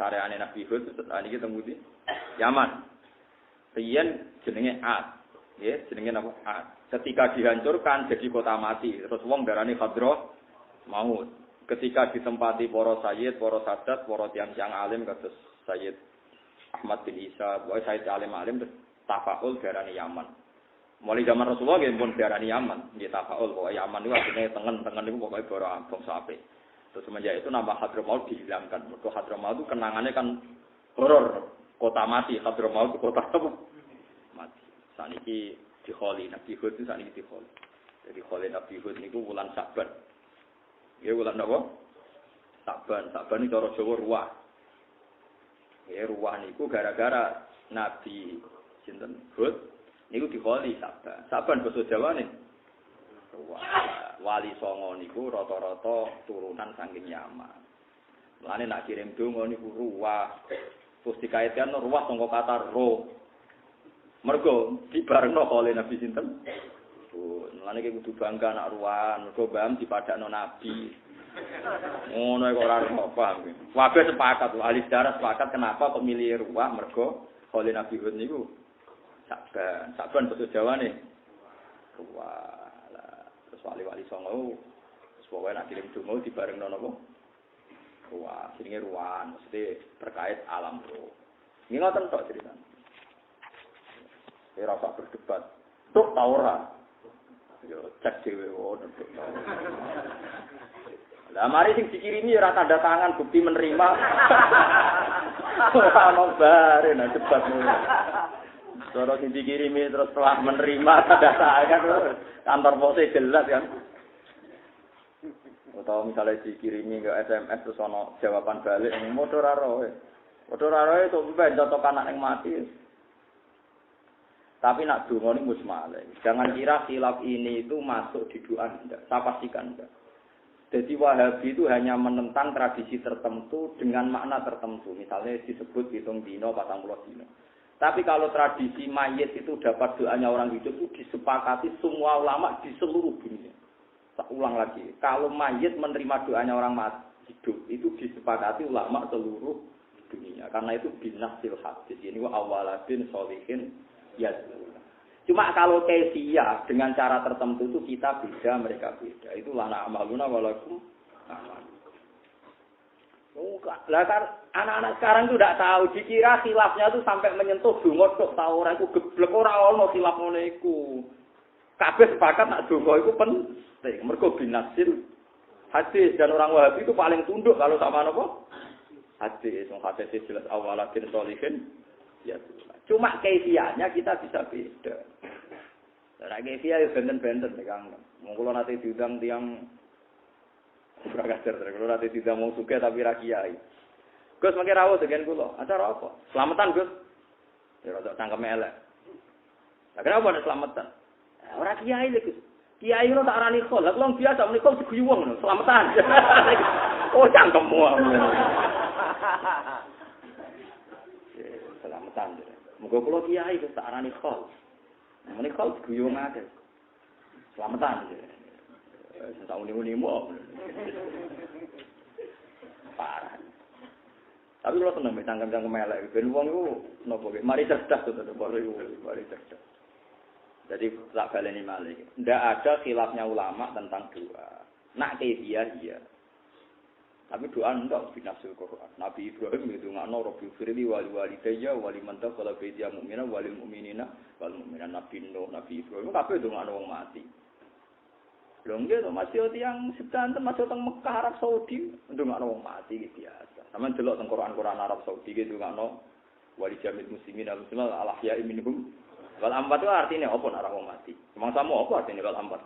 S1: sareane Nabi Hud niki temu di Yaman. Riyen jenenge Ad. Nggih, jenenge napa? Ad. Ketika dihancurkan jadi kota mati, terus wong darani Khadra maut. Ketika ditempati para sayyid, para sadat, para tiyang-tiyang alim kados Sayyid Ahmad bin Isa, boy Sayyid alim-alim terus tafaul darani Yaman. Mulai zaman Rasulullah nggih pun darani Yaman, nggih tafaul pokoke Yaman niku artine tengen niku pokoke bara bangsa apik. Terus semenjak itu nama Hadramaut dihilangkan. Mergo Hadramaut itu kenangannya kan horor, kota mati. Hadramaut itu kota apa? Mati. Saniki dikholi Nabi Hud itu saniki dikholi. Jadi kholi Nabi Hud niku wulan Saban. Nggih wulan napa? Saban. Saban iki cara Jawa ruwah. Ya ruwah niku gara-gara Nabi sinten Hud niku dikholi Saban. Saban basa Jawane ruwah. Wali Songo niku rata-rata turunan saking Yaman. Mulane nak kirim donga niku ruwah. Terus dikaitkan ruwah saka kata roh. Mergo dibarengno oleh Nabi sinten? Mulane iki kudu bangga nak ruwah, mergo mbam dipadakno Nabi. Ngono kok ora paham. Kabeh sepakat, ahli sejarah sepakat kenapa pemilih ruwah mergo oleh Nabi Hud niku Saban. Saban basa Jawane ruwah. Terus wali-wali Songo terus pokoke nak kirim donga dibarengno napa? Ruwah, jenenge ruwan, mesti terkait alam roh. Iki ngoten tok ceritane. Ora usah berdebat. Tuk ta ora? Yo cek dhewe ngono. Lah mari sing dikirimi ora tanda tangan bukti menerima. Ora ono bare nang debat ngono. Cara sing dikirimi terus telah menerima tanda tangan kantor pose jelas kan. Atau misalnya dikirimi ke SMS terus ono jawaban balik motor ora roe. Motor ora roe to ben contoh anak yang mati. Tapi nak donga niku musmale. Jangan kira khilaf ini itu masuk di doa enggak. Saya pastikan enggak. Jadi Wahabi itu hanya menentang tradisi tertentu dengan makna tertentu. Misalnya disebut hitung dino, 40 dino. Tapi kalau tradisi mayit itu dapat doanya orang hidup itu disepakati semua ulama di seluruh dunia. Tak ulang lagi. Kalau mayit menerima doanya orang hidup itu disepakati ulama seluruh dunia. Karena itu binasil hadis. Ini wa awaladin sholihin ya. Cuma kalau kaifiyah dengan cara tertentu itu kita beda, mereka beda. Itu lana amaluna walakum amal. Lah kan anak-anak sekarang itu tidak tahu, dikira khilafnya itu sampai menyentuh donga tok ta ora iku geblek ora ono khilaf ngene iku. Kabeh sepakat nak donga iku penting. Mergo binasil hadis dan orang Wahabi itu paling tunduk kalau sama napa? Hadis, wong hadis jelas awaladin sholihin ya. Cuma kaifiyahnya kita bisa beda. Nah, kaifiyah itu benten-benten ya Kang. Wong kula nate diundang tiyang ora kacer, kula nate diundang wong sugih tapi ra kiai. Gus mengke rawuh dengan kula. Acara apa? Selamatan, Gus. Ya rada cangkeme elek. Lah kenapa ada selamatan? Ora kiai lho, Gus. Kiai ora tak arani khol. Lah kula biasa menika diguyu wong ngono, selamatan. Oh, cangkemmu. Selamatan. Muga kula kiai wis tak arani khol. Mene khol guyu ngake. Selamatan. Wis tak uni-unimu. Parah. Tapi kalau seneng cangkem-cangkem elek, ben wong iku napa nggih, mari cerdas to mari cerdas. Jadi tak baleni malih. Ndak ada khilafnya ulama tentang doa. Nak kaifiyah iya. Tapi doa ndak binafsul Quran. Nabi Ibrahim ngedongakno Rabbi firli wali walidayya wali man taqala baitiya mu'mina walil mu'minina wal mu'minat. Nabi Nuh, Nabi Ibrahim kabeh ndongakno wong mati. Lho nggih to masih tiyang sedanten masih teng Mekah Arab Saudi ndongakno wong mati iki biasa. Sampeyan delok teng Quran Arab Saudi iki ndongakno wali jamil muslimin al muslimat al ahya'i minhum wal amwat itu artinya apa nek wong mati? Mangsamu apa artinya wal amwat?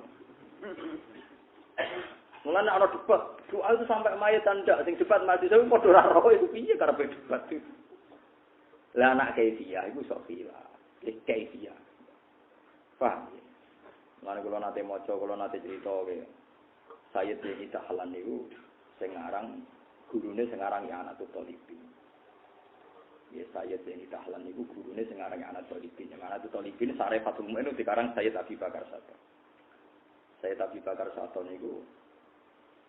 S1: Mulane ana debat, doa itu sampai mayat ndak sing debat mati sampe padha ora roh itu piye karepe debat itu. Lah anak kaifiyah iku sok khilaf. Kaifiyah. Paham? Mulane kula nate maca, kula nate crita ke Sayyid Zaini Dahlan niku sing aran gurune sing aran Anatul Talibin. Ya Sayyid Zaini Dahlan niku gurune sing aran Anatul Talibin. Anatul Talibin sare Fathul Mu'in itu dikarang Sayyid Abi Bakar Sato. Sayyid Abi Bakar Sato niku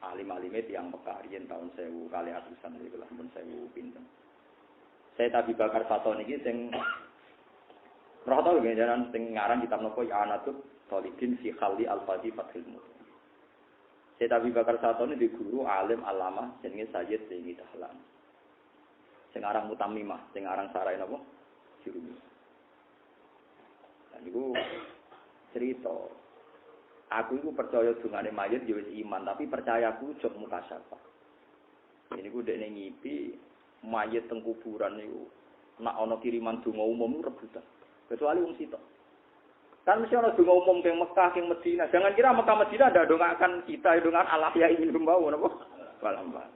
S1: alim-alime tiyang Mekah riyen taun 1000 kali atusan niku lah mun 1000 pinten. Sayyid Abi Bakar Sato niki sing roh tau nggih jaran sing ngarang kitab napa Anatul Talibin fi Khalli Al-Fadhi Fathul Mu'in. Sayyid Abi Bakar Sato niki guru alim alama jenenge Sayyid Zaini Dahlan. Sing aran Mutamimah, sing aran sarai napa? Jurumi. Lan niku cerita aku itu percaya dungane mayit ya wis iman, tapi percayaku jog mukasyafah. Ini ku dekne ngipi mayit teng kuburan niku nak ana kiriman donga umum rebutan. Kecuali wong sitok. Kan mesti ana donga umum teng Mekah, teng Madinah. Jangan kira Mekah Madinah ndak dongakan kita, dongan Allah ya ingin membawa napa? Walamba.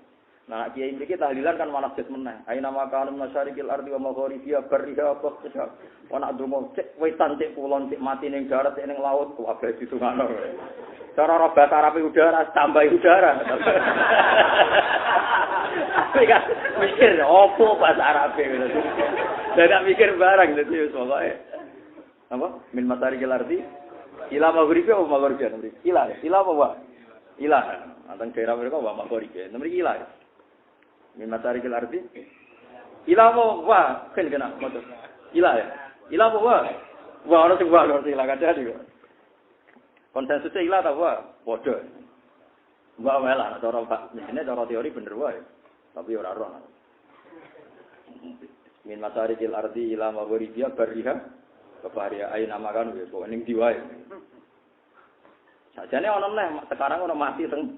S1: Nah, kiai mriki tahlilan kan malah jet meneh. Aina makanun masyarikil ardi wa magharibiha barriha wa bahriha. Ana ndonga cek wetan cek kulon cek mati ning darat cek ning laut kabeh ditungakno. Cara ora bahasa Arab udara tambah udara. Tapi kan mikir opo bahasa Arab ngono. Dadak mikir barang dadi wis pokoke. Apa? Min masyarikil ardi ila magharibiha wa magharibiha. Ila apa wa? Ila. Anteng daerah mereka wa magharibiha. Mriki ila. Min masyarikil ardi ila wa kan kena motor ila ya ila wa ora sing wa ora sing ila kadang iki konsensus ila ta wa padha wa lah cara Pak mesine cara teori bener wae tapi ora roh min masyarikil ardi ila magharibiha barriha kebaria aina makan wis kok ning diwae sajane ana meneh sekarang ana mati teng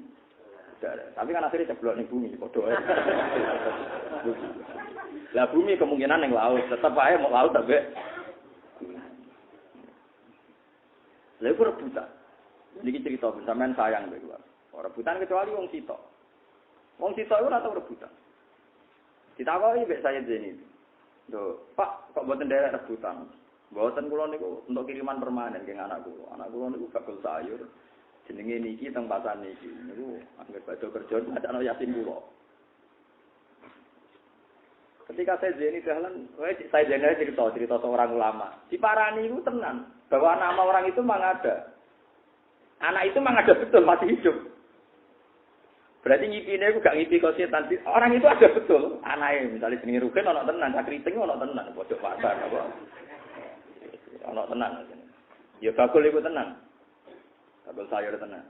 S1: tapi kan akhirnya ceblok ning bumi padha ae. Lah bumi kemungkinan ning laut, tetep ae mau laut tapi lha iku rebutan. Niki cerita sampean sayang lho iku. Ora rebutan kecuali wong sitok. Wong sitok iku ora tau rebutan. Ditakoki mek saya dene. Lho, Pak, kok mboten derek rebutan? Mboten kula niku untuk kiriman permanen keng anak kula. Anak kula niku bakul sayur. Jenenge niki teng pasar niki niku anggere badhe kerja macakno yatim kula. ketika saya Zaini Dahlan, saya Zaini cerita seorang ulama. Diparani itu tenan bahwa nama orang itu memang ada. Anak itu memang ada betul masih hidup. Berarti ngipine itu gak ngipi kok setan. Orang itu ada betul. Anaknya misalnya jenenge Rugen ana tenan, Sakriting ana tenan, pojok pasar apa. Ana tenan. Ya bakul iku tenan. Bakul sayur tenan.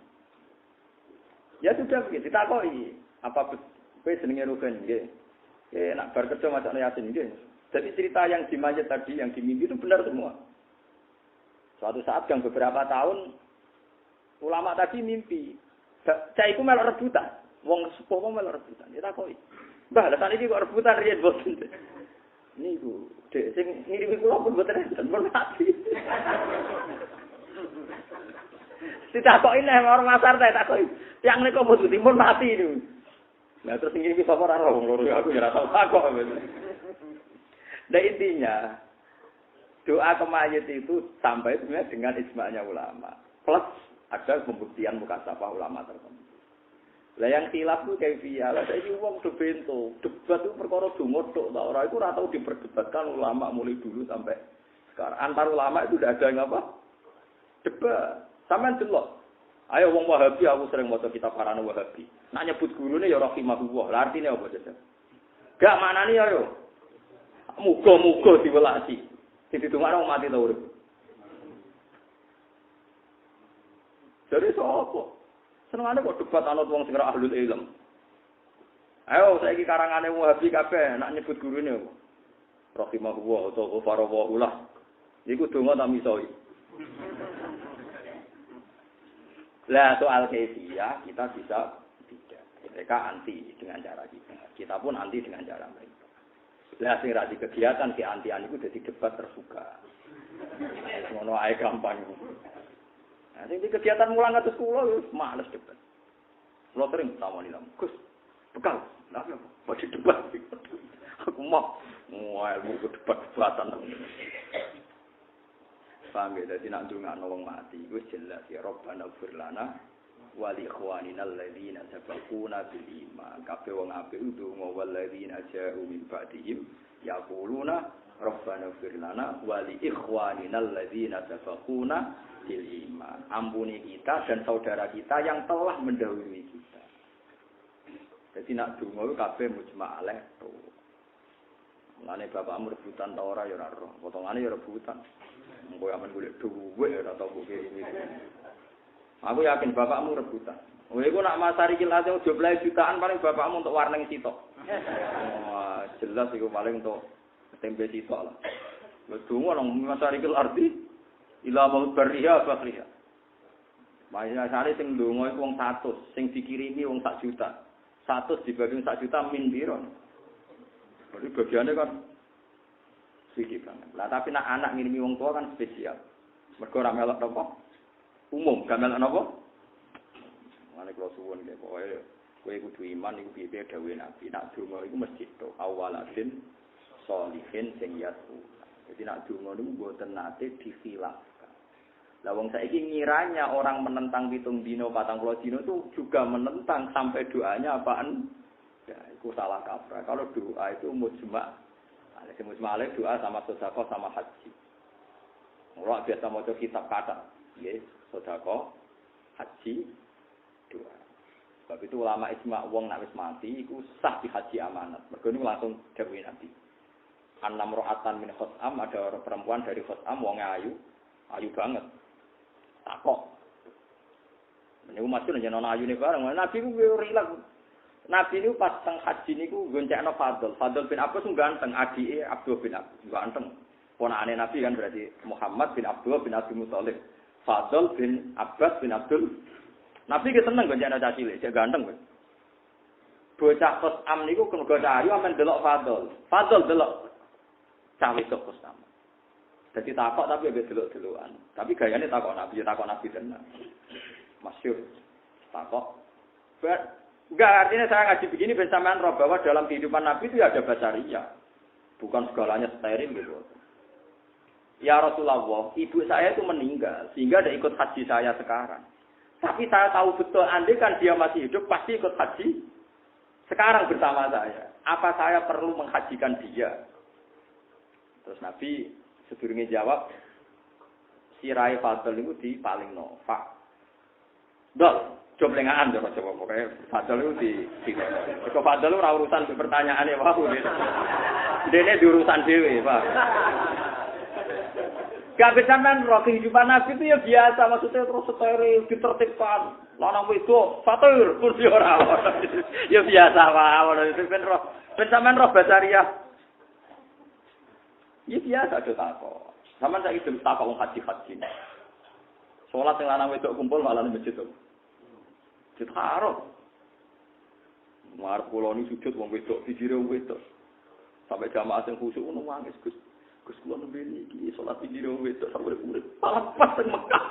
S1: Ya sudah begitu, ditakoki. Apa kowe jenenge Rugen nggih? Nak bar kerja macane Yasin nggih. Jadi cerita yang di mayat tadi, yang di mimpi itu benar semua. Suatu saat yang beberapa tahun ulama tadi mimpi. Cah iku melok rebutan. Wong sepuh melok rebutan. Ya takoki. Mbah, lha saniki kok rebutan riyen boten. Niku, Dek sing ngirimi kula pun boten enten pun mati. Ditakoki nek orang masar ta takoki. Yang niku mboten timun mati niku. Nah terus ngirimi sapa ora wong loro aku ora tau takok. Nah intinya doa ke mayit itu sampai sebenarnya dengan ijma'nya ulama. Plus ada pembuktian mukasabah ulama tertentu. Lah yang khilaf ku kaifiyah. Lah saiki wong do bento, debat itu perkara donga tok ta ora iku ora tau diperdebatkan ulama mulai dulu sampai sekarang. Antar ulama itu tidak ada yang apa? Debat. Sampeyan delok. Ayo wong Wahabi aku sering maca kitab Qara'an Wahabi. Nak nyebut gurune ya rahimahullah. Lah artine apa jajal? Gak manani ayo. Muga-muga diwelasi. Sing ditungakno mati ta urip. Jadi sapa? Senengane kok debat anut wong sing ora ahlul ilm. Ayo saiki karangane Wahabi kabeh nak nyebut gurune apa? Rahimahullah atau ghafarallahu. Iku donga ta misoi. Lah soal kaifiyah kita bisa tidak. Mereka anti dengan cara kita. Kita pun anti dengan cara mereka. Lah sing ra di kegiatan ki anti-an iku dadi debat terbuka. Ngono ae gampang. Nah, sing di kegiatan mulang kados kula wis males debat. Kula sering tawani lam. Gus, bekal. Lah apa debat. Aku mau ilmu debat-debatan. Paham ya, jadi nak ndongakno wong mati wis jelas ya Rabbana ighfir lana wa li ikhwanina alladzina sabaquna bil iman. Kabeh wong apik ndonga wal ladzina ja'u min ba'dihim yaquluna Rabbana ighfir lana wa li ikhwanina alladzina sabaquna bil iman. Ampuni kita dan saudara kita yang telah mendahului kita. Jadi nak ndonga kabeh mujma' alaih to. Mulane bapakmu rebutan ta ora ya ora roh. Potongane ya rebutan. Engko amen golek dhuwit ora tau mbok kirimi. Aku yakin bapakmu rebutan. Kowe iku nak masari kilate jumlah jutaan paling bapakmu untuk warning sitok. Wah, jelas iku paling untuk tempe sitok lah. Wis dungo nang masari kil arti ila maut bariha fakriha. Mayasane sing ndonga iku wong 100, sing dikirimi wong 1 juta. 100 dibagi 1 juta min piro? Berarti bagiannya kan sedikit banget. Lah tapi nak anak ngirimi wong tua kan spesial. Mergo ora melok napa? Umum, gak melok napa? Mane kula suwun nggih pokoke kowe kudu iman iku piye dawuhe Nabi. Nak donga iku mesti to awaladin sholihin sing yatu. Jadi nak donga niku mboten nate dikhilafkan. Lah wong saiki ngiranya orang menentang 7 dino 40 dino itu juga menentang sampai doanya apaan? Ya, itu salah kaprah. Kalau doa itu mujma'. Mujma' doa sama sedekah sama haji. Ora biasa maca kitab kata, nggih, sedekah, haji, doa. Sebab itu ulama ijma' wong nek wis mati iku sah di haji amanat. Mergo niku langsung dawuh Nabi. Annam ra'atan min khosam, ada orang perempuan dari khosam wong ayu banget. Takok. Niku masyhur jeneng ayune bareng. Nabi ku rilak. Nabi niku pas teng haji niku goncekno Fadl. Fadl bin Abbas ku ganteng, adike Abdul bin Abbas ganteng. Ponakane Nabi kan berarti Muhammad bin Abdul bin Abdul Muthalib. Fadl bin Abbas bin Abdul. Nabi ki seneng goncekno cah cilik, cek ganteng kowe. Bocah Qasam niku kena ayu amen delok Fadl. Fadl delok cah wedok Qasam. Dadi takok tapi ambek delok-delokan. Tapi gayane takok Nabi tenan. Masyhur. Takok. Enggak, artinya saya ngaji begini ben sampean roh bahwa dalam kehidupan Nabi itu ya ada basariyah. Bukan segalanya steril gitu. Ya Rasulullah, ibu saya itu meninggal sehingga ada ikut haji saya sekarang. Tapi saya tahu betul andai kan dia masih hidup pasti ikut haji sekarang bersama saya, apa saya perlu menghajikan dia? Terus Nabi sedurunge jawab, sirai Fadl itu di paling Pak. Dol, joblengaan coba pokoknya Fadl itu di. Kok Fadl ora urusan pertanyaane wae. Dene diurusan dhewe, Pak. Gak sampean roh kehidupan Nabi itu ya biasa, maksudnya terus steril, ditertibkan. Lanang wedok, fatur, kursi ora. Ya biasa wae, itu ben sampean roh basariah. Ya biasa do takok. Sampeyan saiki dem takok wong haji-haji. Salat sing lanang wedok kumpul malah ning masjid. Masjid Haram. Mar kula ni sujud wong wedok, pikire wong wedok. Sampai jamaah sing khusyuk ngono nangis, Gus. Gus kula nembe iki salat pikire wong wedok sampe urip. Malah pas ning Mekah.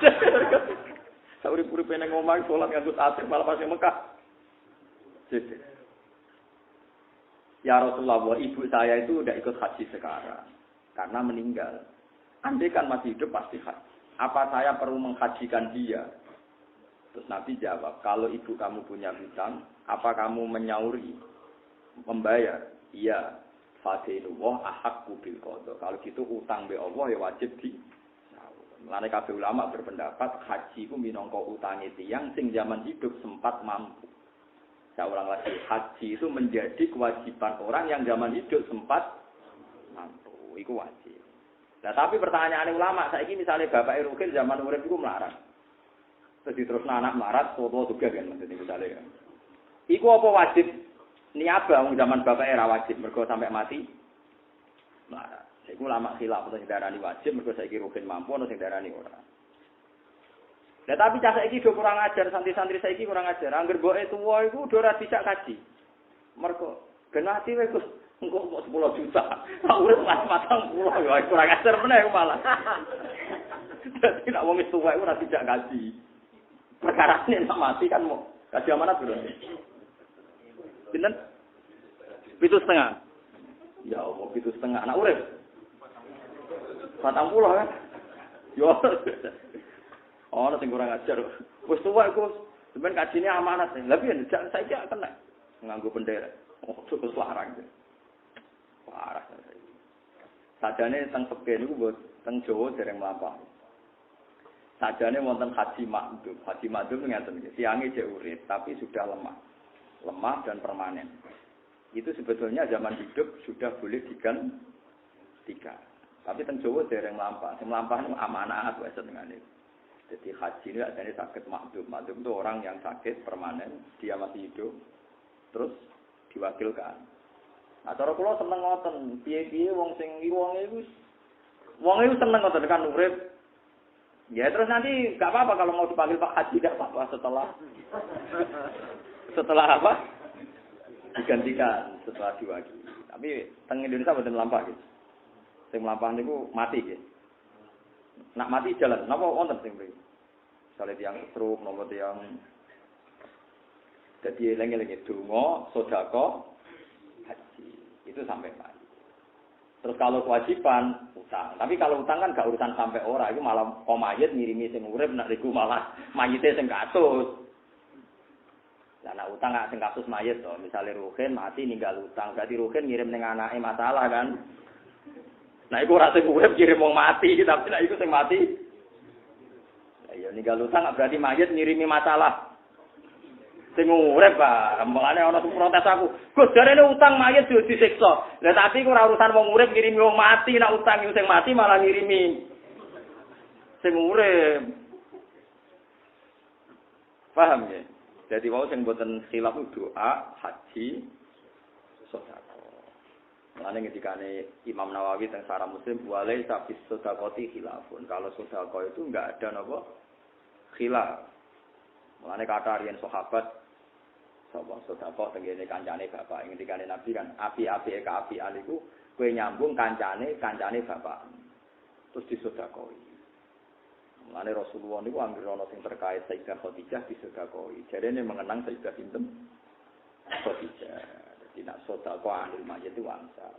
S1: Sampe urip nang omah salat nganggo tasbih malah pas ning Mekah. Ya Rasulullah, ibu saya itu udah ikut haji sekarang karena meninggal. Andai kan masih hidup pasti haji. Apa saya perlu menghajikan dia? Terus Nabi jawab, kalau ibu kamu punya hutang, apa kamu menyauri, membayar? Iya. Fadilullah ahaqqu bil qada. Kalau gitu utang be Allah ya wajib di. Mulane kabeh ulama berpendapat haji ku minangka utange tiyang sing zaman hidup sempat mampu. Saya ulang lagi, haji itu menjadi kewajiban orang yang zaman hidup sempat mampu. Iku wajib. Nah, tapi pertanyaan ulama, saiki misalnya Bapak Rukin zaman urip iku melarat. Terus diterusno anak melarat, foto juga kan maksudnya misalnya. Iku apa wajib? Niaba wong zaman Bapak era wajib mergo sampai mati. Melarat. Iku ulama khilaf sing darani wajib mergo saiki Rukin mampu ana sing darani ora. Lah tapi cah saiki do kurang ajar, santri-santri saiki kurang ajar. Angger mboke tuwa iku do ora bisa kaji. Mergo ben mati wis engko 10 juta. Sak urip mas 40 ya kurang ajar meneh malah. Dadi nek wong wis tuwa iku ora tidak gaji. Perkarane nek mati kan mau gaji amanat lho. Pinten? 7,5. Ya Allah 7,5 anak urip. 40 kan. Yo. Oh, sing kurang ajar. Wis tuwa iku sampeyan kajine amanat. Lah piye saiki kena nganggo bendera. Oh, terus larang. Parah saiki. Sajane teng Peken niku mbok teng Jawa dereng mlampah. Sajane wonten haji makdum. Haji makdum ngeten iki, siange jek urip tapi sudah lemah. Lemah dan permanen. Itu sebetulnya zaman hidup sudah boleh digantikan. Tapi teng Jawa dereng mlampah. Sing mlampah niku amanah wis tengane. Jadi haji ini adanya sakit makdum. Makdum itu orang yang sakit permanen, dia masih hidup, terus diwakilkan. Nah, cara kula seneng ngoten, piye-piye wong sing wong iku seneng ngoten kan urip. Ya terus nanti enggak apa-apa kalau mau dipanggil Pak Haji enggak apa-apa setelah apa? Digantikan setelah diwakili. Tapi teng Indonesia mboten lampah gitu. Sing lampah niku mati gitu. Nak mati jalan, napa wonten sing mriki? Sale tiyang stroke, napa tiyang dadi eling-eling donga, sedekah, haji. Itu sampai mati. Terus kalau kewajiban utang. Tapi kalau utang kan gak urusan sampai ora, itu malah mayit ngirimi sing urip nek iku malah mayite sing kasus. Lah nek utang gak sing kasus mayit to, misale Ruhin mati ninggal utang, berarti Ruhin ngirim ning anake masalah kan. Nah, iku ora sing urip kirim wong mati, tapi nek iku sing mati. Ya iya ninggal utang berarti mayit ngirimi masalah. Sing urip, Pak. Mulane ana sing protes aku. Gus, jarene utang mayit yo disiksa. Lah tapi iku ora urusan wong urip ngirimi wong mati, nek utang iku sing mati malah ngirimi sing urip. Paham ya? Jadi wau sing boten khilaf doa, haji, sedekah. Mulane ngendikane Imam Nawawi teng Sarah Muslim walai sabis sedekati khilafun. Kalau sedekah itu enggak ada napa khilaf. Mulane kata riyen sahabat sapa sedekah tengene kancane bapak. Ngendikane Nabi kan api-api kaapian iku kowe nyambung kancane bapak. Terus disedekahi. Mulane Rasulullah niku anggere ana sing terkait Sayyidah Khadijah disedekahi. Jarene mengenang Sayyidah sinten Khadijah. Tidak sedekah ahli mayit itu wangsa.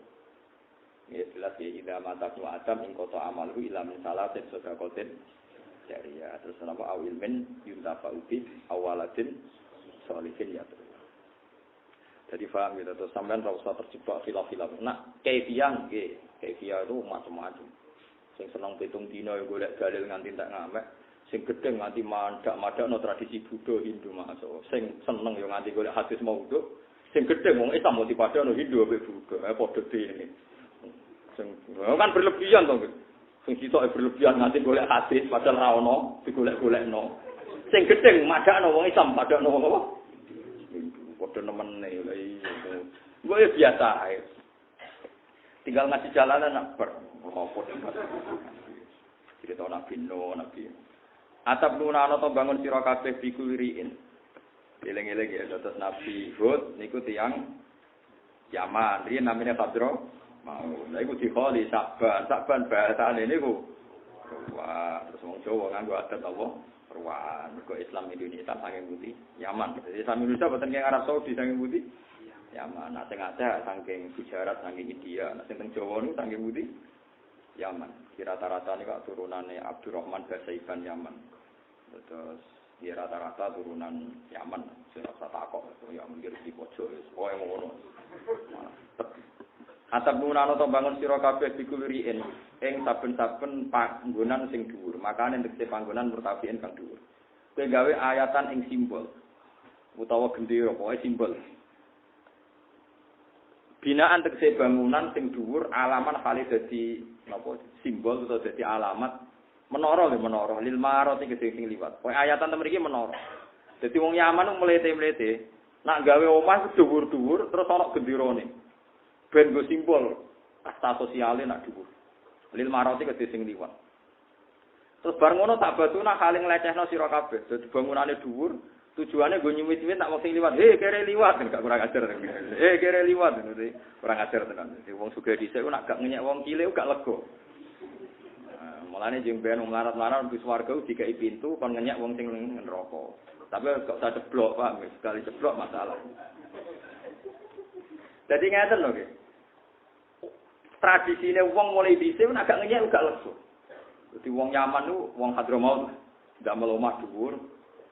S1: Ya jelas ya idza mata tu adam ing kota amalhu ila min salatin sedekatin jariyah. Terus napa awil min yuntafa ubi awaladin sholihin ya. Jadi paham gitu, terus sampean ora usah terjebak khilaf-khilaf. Nah, kaifiyah nggih, kaifiyah itu macam-macam. Sing seneng pitung dina yo golek dalil nganti tak ngamek, sing gedeng nganti madak-madakno tradisi Buddha Hindu masuk. Sing seneng yo nganti golek hadis maudhu, sing gedeng wong Islam mau dipadano Hindu ambek Buddha, padha dene. Sing kan berlebihan to, sing sitoke berlebihan nganti golek hadis padahal ra ono, digolek-golekno. Sing gedeng madakno wong Islam padakno wong apa? Padha nemene lha iya. Gue biasa ae. Tinggal ngasih jalanan nak berlopot. Cerita Nabi Nuh, Nabi. Atap nunana to bangun sira kabeh bikuwiriin. Eling-eling ya terus Nabi Hud niku tiyang Yaman. Riyen namanya Fadro. Mau. Lha iku dikholi Saban bahasane niku. Wah, terus wong Jawa nganggo adat apa? Ruan, mergo Islam Indonesia saking putih, Yaman. Jadi Islam Indonesia boten kaya Arab Saudi saking putih, Yaman. Nah, sing aceh saking Gujarat, saking India, nah sing teng Jawa niku saking putih, Yaman. Rata-rata niku turunane Abdurrahman Basaiban Yaman. Terus rata-rata turunan Yaman, sing ora takok, ya mikir di pojok wis koyo ngono. Atap nunana to bangun sira kabeh dikuwiriin ing saben-saben panggonan sing dhuwur. Makane tegese panggonan murtafiin kang dhuwur. Kowe gawe ayatan ing simbol utawa gendera, pokoke simbol. Binaan tegese bangunan sing dhuwur alaman kali dadi napa simbol utawa dadi alamat menara lil marati sing liwat. Pokoke ayatan temen iki menara. Dadi wong Yaman mlete-mlete nak gawe omah dhuwur-dhuwur terus ana genderane. Ben go simbol kasta sosiale nak dhuwur. Lil marati kedhe sing liwat. Terus bar ngono tak batuna kali nglecehno sira kabeh. Dadi bangunane dhuwur, tujuane go nyuwit-nyuwit nak wong sing liwat. Kere liwat gak kurang ajar. Kere liwat ngono kurang ajar tenan. Dadi wong sugih dhisik nak gak ngenyek wong cilik gak lega. Mulane jeng ben melarat-melarat wis warga dikai pintu kon ngenyek wong sing neraka. Tapi gak usah ceblok, Pak. Sekali ceblok masalah. Jadi ngeten lho, nggih. Tradisine wong mulai dhisik nek gak ngenyek gak lega. Dadi wong Yaman niku wong Hadramaut ndak melomah dhuwur.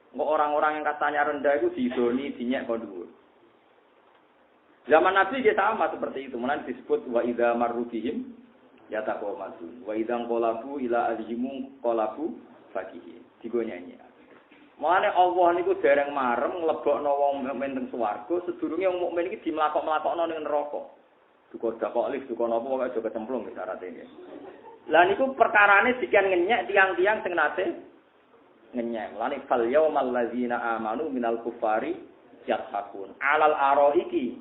S1: Engko orang-orang yang katanya rendah itu didoni dinyek kon dhuwur. Zaman Nabi dia sama seperti itu. Mulane disebut wa idza marrubihim yataqawmatu. Wa idza qalabu ila alhim qalabu fakihi. Digo nyanyi. Mulane Allah niku dereng marem nglebokno wong mukmin teng swarga sedurunge wong mukmin iki dimlakok-mlakokno ning neraka. Duka dakok lif duka napa kok aja kecemplung iki syaraté nggih. Lah niku perkarane dikan ngenyek tiang-tiang sing nate ngenyek. Mulane fal yaumal ladzina amanu minal kufari yathakun. Alal araiki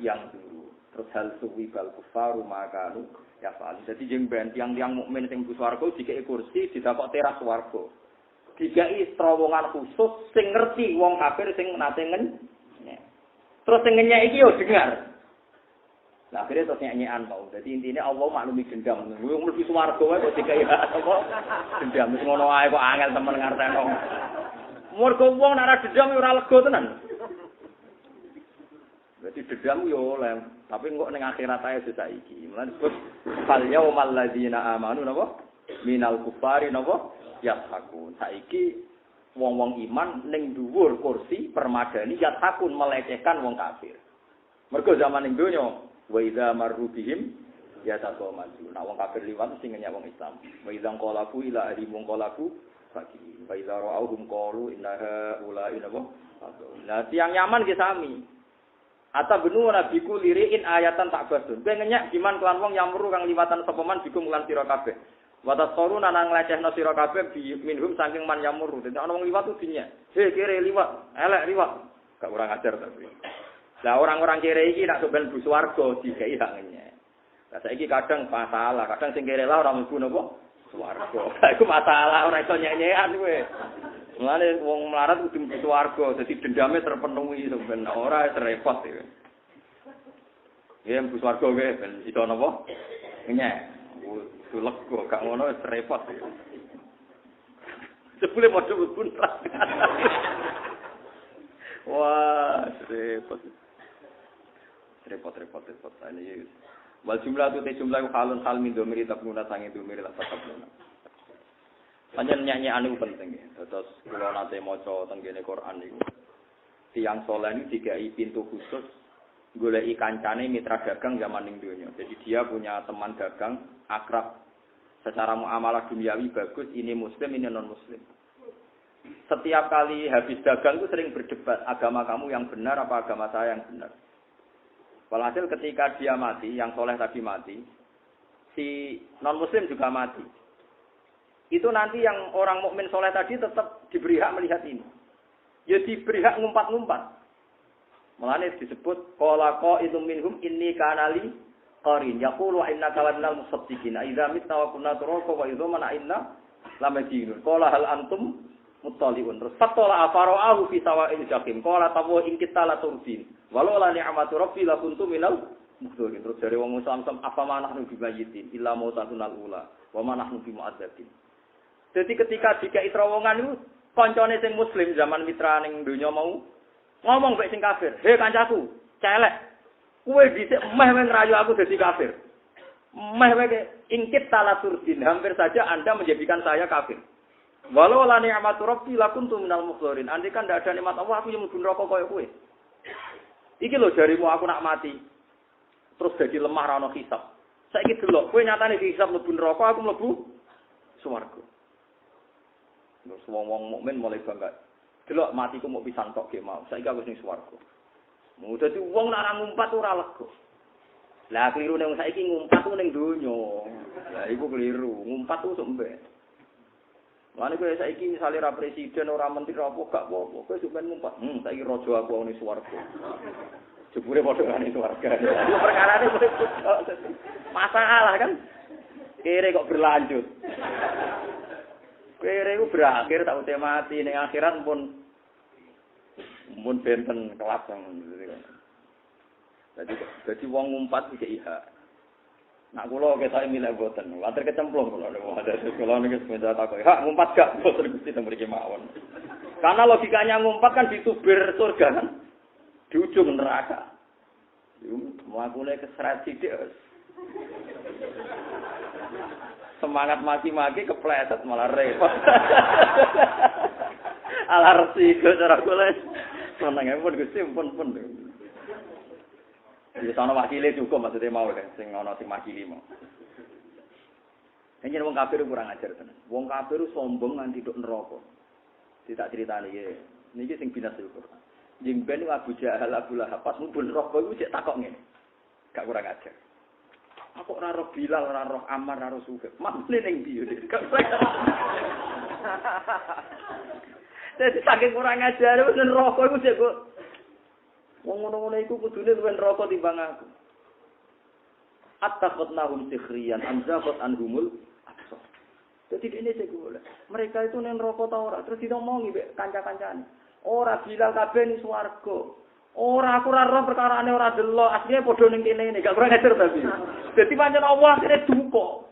S1: yang dulu. Terus hal suwibal kufaru makanu ya fal. Dadi jeng ben tiang-tiang mukmin sing mlebu swarga dikeki kursi didakok teras swarga. Dikeki terowongan khusus sing ngerti wong kafir sing nate ngenyek. Terus sing ngenyek iki yo dengar. Nah, akhirnya terus nyanyian mau. Jadi intinya Allah maklumi dendam. Wong mlebu swarga wae kok dikai apa? Dendam wis ngono ae kok angel temen ngarteno. Mergo wong nek ora dendam ora lega tenan. Berarti dendam yo oleh, tapi kok ning akhirat ae saiki. Mulane disebut fal yaumal ladzina amanu napa? Minal kufari napa? Yathakun. Saiki wong-wong iman ning dhuwur kursi permadani yathakun melecehkan wong kafir. Mergo zaman ning donya wa idza marru bihim yataqamatu. Nah wong kafir liwat sing ngenyek wong Islam. Wa idza qalabu ila ahlimum qalabu faqih. Wa idza ra'awhum qalu innaha ulaina wa. Nah tiang Yaman ki sami. Ata benu nabiku liriin ayatan tak basun. Kowe ngenyek giman kelan wong yamru kang liwatan sapa man bikum lan sira kabeh. Wa tasquruna nang nglecehno sira kabeh bi minhum saking man yamru. Dadi ana wong liwat ku dinyek. Kere liwat, elek liwat. Gak kurang ajar tapi. Lah orang-orang kere iki nak sampean bu swarga dikai hak ngenyek. Lah saiki kadang masalah, kadang sing kere lah ora mlebu napa swarga. Lah iku masalah ora iso nyek-nyekan kowe. Mulane wong melarat kudu mlebu swarga, dadi dendame terpenuhi sampean ora repot iki. Ya mlebu swarga kowe ben iso napa ngenyek. Kudu lega gak ngono wis repot iki. Sepule padha pun. Wah, repot. Repot. Ini wal jumlah tu jumlah halun hal min domiri tak guna sange domiri lah tetap guna. Panjen nyanyi anu penting ya. Terus kula nate maca teng kene Quran niku. Tiyang saleh niku dikai pintu khusus goleki kancane mitra dagang zaman ning donya. Jadi dia punya teman dagang akrab. Secara muamalah duniawi bagus, ini muslim, ini non muslim. Setiap kali habis dagang itu sering berdebat, agama kamu yang benar apa agama saya yang benar. Walhasil ketika dia mati, yang soleh tadi mati, si non muslim juga mati. Itu nanti yang orang mukmin soleh tadi tetap diberi hak melihat ini. Ya diberi hak ngumpat-ngumpat. Mulane disebut qala qaidum minhum inni kanali qarin yaqulu innaka lanal musaddiqin idza mitna wa kunna turaba wa idza mana inna lamadinun qala hal antum muttaliun terus fatola afara'ahu fi sawa'il jahim qala tawu in kita la turdin walau la ni'matu rabbi la kuntu minal mukhdirin terus dari wong Islam apa manahnu bibayitin illa mautatun ula wa manahnu bimu'adzabin. Jadi ketika dikai terowongan itu kancane sing muslim zaman mitra ning donya mau ngomong mek sing kafir, "He kancaku, celek. Kowe dhisik meh ngrayu aku dadi kafir. Meh wae ingkit talaturdin, hampir saja Anda menjadikan saya kafir. Walau la ni'matu rabbi lakuntu minal mukhdirin. Andai kan ndak ada nikmat Allah, aku yang mlebu neraka koyo kowe. Iki lho jarimu aku nak mati. Terus jadi lemah ra ono hisab. Saiki delok, kowe nyatane dihisab mlebu neraka, aku mlebu swarga. Terus wong-wong mukmin mulai bangga. Delok matiku mau pisan tok ge mau. Saiki aku ning swarga. Mau dadi wong nak ngumpat ora lega. Lah kliru ning saiki ngumpat ku ning donya. Lah iku kliru, ngumpat ku sok mbek. Lan kowe saiki misale ra presiden ora menteri apa gak apa-apa, kowe sampeyan ngumpat. Saiki raja aku ning swarga. Jebule padha ngene swarga. Iku perkarane masalah kan. Kere kok berlanjut. Kere ku berakhir tak ute mati ning akhirat pun benten kelas yang jadi wong ngumpat iki iha. Nak kula ketok milih boten. Water kecemplung kula ada sekolah niki sepeda takok. Hak ngumpat gak boten Gusti teng mriki mawon. Karena logikanya ngumpat kan ditubir surga kan. Di ujung neraka. Mlakune keseret sithik. Semangat maki-maki kepleset malah repot. Alarsi cara kula. Senenge pun Gusti pun. Ya sono wakile cukup maksudnya mau kan sing ana sing makili mau. Yen wong kafir kurang ajar tenan. Wong kafir sombong nganti tok neraka. Tidak critani iki. Niki sing binas iku. Jeng ben Abu Jahal Abu Lahab pas mubun neraka iku sik takok ngene. Gak kurang ajar. Aku ora roh Bilal, ora roh Ammar, ora roh Suhaib. Mamne ning ndi yo. Dadi saking kurang ajar wis neraka iku sik kok. Wong ngono-ngono iku kudune luwih neraka timbang aku. Attaqatnahum sikhriyan amzaqat anhumul absar. Dadi dene sik golek. Mereka itu ning neraka ta ora terus diomongi mek kanca-kancane. Ora Bilal kabeh ning swarga. Ora aku ora roh perkarane ora delok, asline padha ning kene gak kurang ajar tapi. Dadi pancen Allah akhire duka.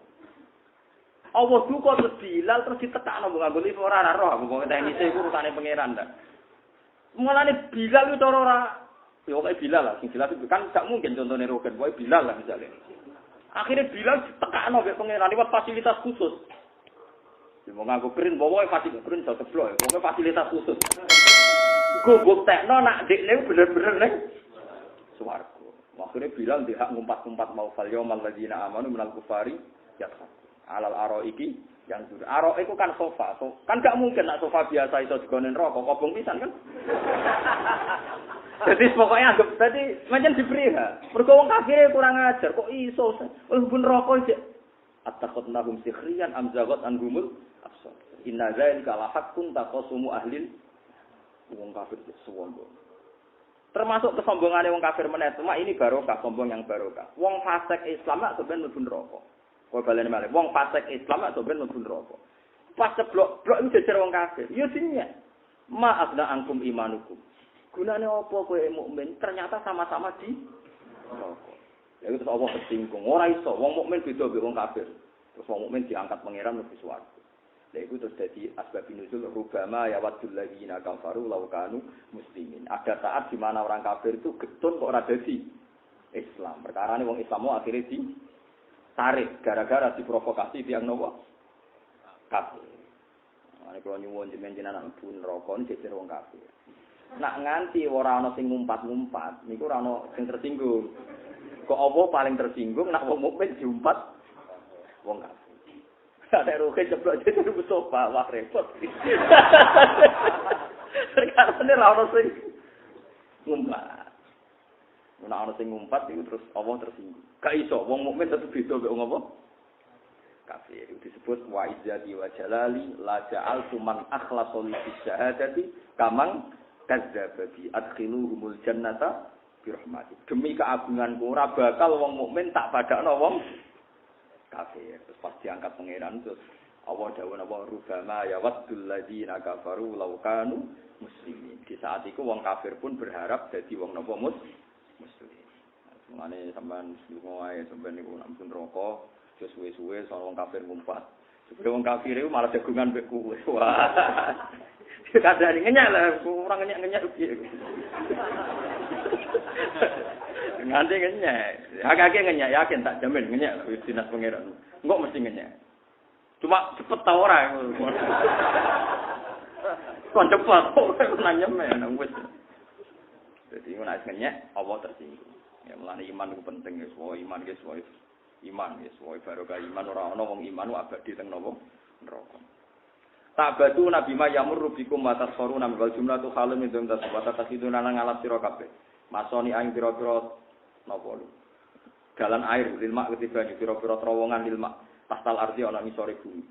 S1: Allah duka terus Bilal terus ditekakno mbok nganggo lipo ora roh aku wong teknise iku urusane pangeran ta. Mulane Bilal itu cara ora ya kok Bilal lah sing jelas itu kan gak mungkin contone rogen wae Bilal lah misalnya. Akhirnya Bilal ditekakno mbek pangeran liwat fasilitas khusus. Mau nganggo krin pokoke fasilitas krin iso ceblok pokoke fasilitas khusus. Gubuk tekno nak dekne bener-bener ning swarga. Akhirnya bilang dia hak ngumpat-ngumpat mau fal yaumal ladzina amanu minal kufari yadkhul. Alal araiki yang sudah aro itu kan sofa. Kan gak mungkin nak sofa biasa itu digone neraka kobong pisan kan. Jadi pokoknya anggap tadi macam diberi ha. Mergo wong kafir kurang ajar kok iso pun neraka iki. Attaqatnahum sikhriyan amzagat anhumul absar. Inna dzalika la haqqun taqasumu ahlil wong kafir sombong. Termasuk kesombongane wong kafir meneh, cuma ini barokah, sombong yang barokah. Wong fasik Islam nak sampeyan mlebu neraka. Kok balene malih, wong fasik Islam nak sampeyan mlebu neraka. Pas ceblok-blok iki jejer wong kafir. Ya dinya. Ma'afna angkum imanukum. Gunane apa kowe mukmin? Ternyata sama-sama di neraka. Ya itu Allah tersinggung. Ora iso wong mukmin beda mbek wong kafir. Terus wong mukmin diangkat pangeran mlebu swarga. Lha iku terus dadi asbab nuzul rubama ya wadul ladzina kafaru law kanu muslimin. Ada saat di mana orang kafir itu getun kok ora dadi Islam. Perkarane wong Islam akhirnya ditarik gara-gara diprovokasi tiang nopo? Kafir. Nek kalau nyuwun jenengan anak pun neraka jejer wong kafir. Nak nganti ora ana sing ngumpat-ngumpat, niku ora ana sing tersinggung. Kok apa paling tersinggung nak wong mukmin diumpat wong kafir. Ada ruhe ceplok jadi sofa, wah repot. Karena ra ono sing ngumpat. Nek ana sing ngumpat iku terus Allah tersinggung. Gak iso wong mukmin tetep beda mek wong apa? Kafir. Itu disebut wa izzati wa jalali la ja'altu man akhlasa li syahadati kamang kadzdzaba bi adkhiluhumul jannata bi rahmati. Demi keagunganku ora bakal wong mukmin tak padakno wong kafir. Terus pas diangkat pangeran terus Allah dawuh napa rubama ya waddul ladzina kafaru law kanu muslimin. Di saat itu wong kafir pun berharap dadi wong napa muslim. Mane sampean muslim wae sampean niku nek mung rokok terus suwe-suwe soal wong kafir ngumpat. Sebab wong kafir itu malah jagungan mbek kowe. Wah. Kadang ngenyek lah, kurang ngenyek piye. Nganti ngenyek. Agak-agak ngenyek yakin tak jamin ngenyek wis dinas pangeran. Engko mesti ngenyek. Cuma cepet ta ora. Kon cepet kok nanyem wis. Jadi nek ngenyek apa tersinggung. Ya mulane iman itu penting guys. Wah iman guys, wah iman guys, wah barokah iman ora ana wong iman abadi teng napa neraka. Tabatu nabi ma yamur bikum wa tasfaruna wal jumlatu khalum min dzam tasbata tasiduna nang alas sira kabeh. Masoni aing pira-pira napa lu. Dalan air lilma ketiba pira-pira terowongan lilma pastal arti ana ngisore bumi.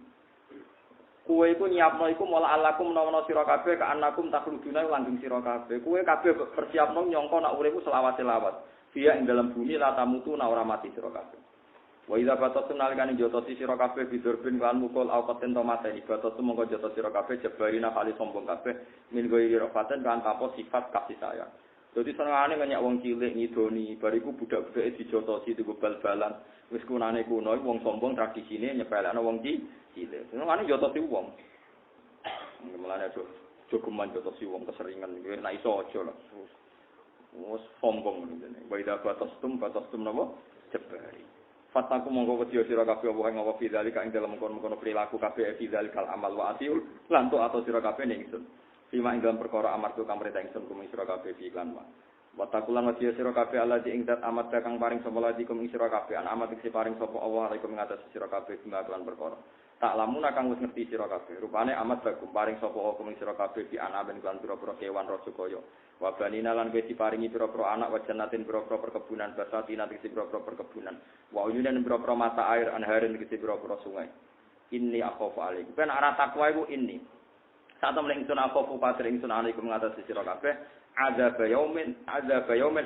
S1: Kowe iku nyiapno iku mola alakum menawa sira kabeh ka anakum takhluduna langgeng sira kabeh. Kowe kabeh persiapno nyangka nak uripku selawat-selawat. Dia ing dalam bumi la tamutu na ora mati sira kabeh. Wa idza batatun nalikane jotosi sira kabeh bidurbin kan mukul au katen to mateni batatu mongko jotos sira kabeh jebarina kali sombong kabeh min goyi rofaten kan apa sifat kasih sayang. Dadi senengane ngenyak wong cilik ngidoni bariku budak-budake dijotosi digo bal-balan wis kunane kuno wong sombong tradisine nyepelekno wong cilik. Senengane jotosi wong. Mulane aja jogeman jotosi wong keseringan kuwi nek iso aja lah. Wes sombong ngene. Wa idza batastum napa jebari. Fataku monggo wedi sira kabeh apa ing apa fidzalika ing dalem kono-kono perilaku kabeh fidzalikal amal wa atil lan to atau sira kabeh ning ingsun. Sima ing dalem perkara amarga kang perintah ingsun kum sira kabeh iklan wa. Watakulan wedi sira kabeh alati ing zat amat kang paring sapa lati kum sira kabeh an amat sing paring sapa Allah alaikum ing atas sira kabeh lan perkara. Tak lamuna kang wis ngerti sira kabeh. Rupane amat bagum paring sapa kum sira kabeh di anaben lan pira-pira kewan raja kaya. Wa banina lan kowe diparingi pira-pira anak wa jannatin pira-pira perkebunan basatina tegese pira-pira perkebunan wa uyunan pira-pira mata air anharin tegese pira-pira sungai inni akhafu alaikum ben ara takwa iku inni sak temen ingsun akhafu patir ingsun alaikum ngatasi sira kabeh azab yaumin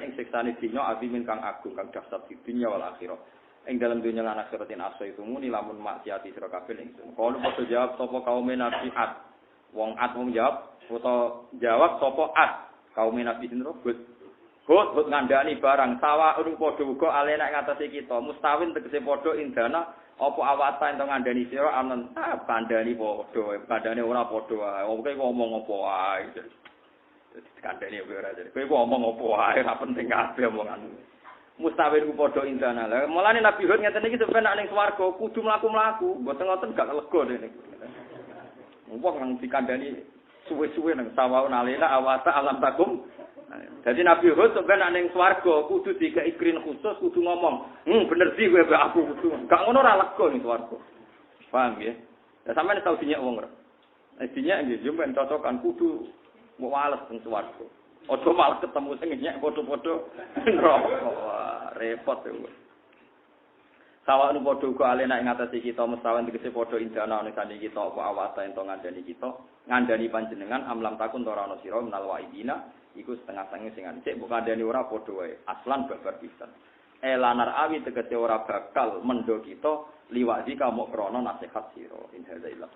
S1: ing siksane dina azimin kang agung kang dahsyat di dunya wal akhirah ing dalam dunya lan akhiratin aso itu muni lamun maksiati sira kabeh ingsun kalau padha jawab sapa kaum nabi wong wong jawab utawa jawab sapa kaum nabi sinten hut ngandani barang sawa urung padha uga ale nek ngatasi kita mustawin tegese padha indana apa awata ento ngandani sira amen kandhani padha kandhane ora padha wae oke ngomong apa wae dadi kandhane ora jadi kowe ngomong apa wae ora penting kabeh omongan mustawin ku padha indana lha mulane nabi hut ngeten iki sampe nek ning swarga kudu mlaku-mlaku mboten ngoten gak lega dene wong nang dikandhani suwe-suwe nang sawaun alena awata alam takum. Jadi Nabi Hud sampeyan ning swarga kudu dikeki ikrin khusus kudu ngomong, bener sih kowe aku kudu. Gak ngono ora lega ning swarga. Paham ya? Ya sampeyan tau dinyak wong ora? Nek dinyak nggih yo men cocokan kudu mbok wales ning swarga. Aja malah ketemu sing nyak padha-padha neraka. Repot yo. Sawang padha uga alena ing atase kita mestawen tegese padha indana ning sanding kita apa awasa ento ngandani kita ngandani panjenengan amlam takun ora ana sira minal waidina iku setengah-setengah sing cek mbok kandhani ora padha wae aslan babar pisan elanar awi tegese ora bakal mendo kita liwadi kamuk krana nasihat sira in hadza illa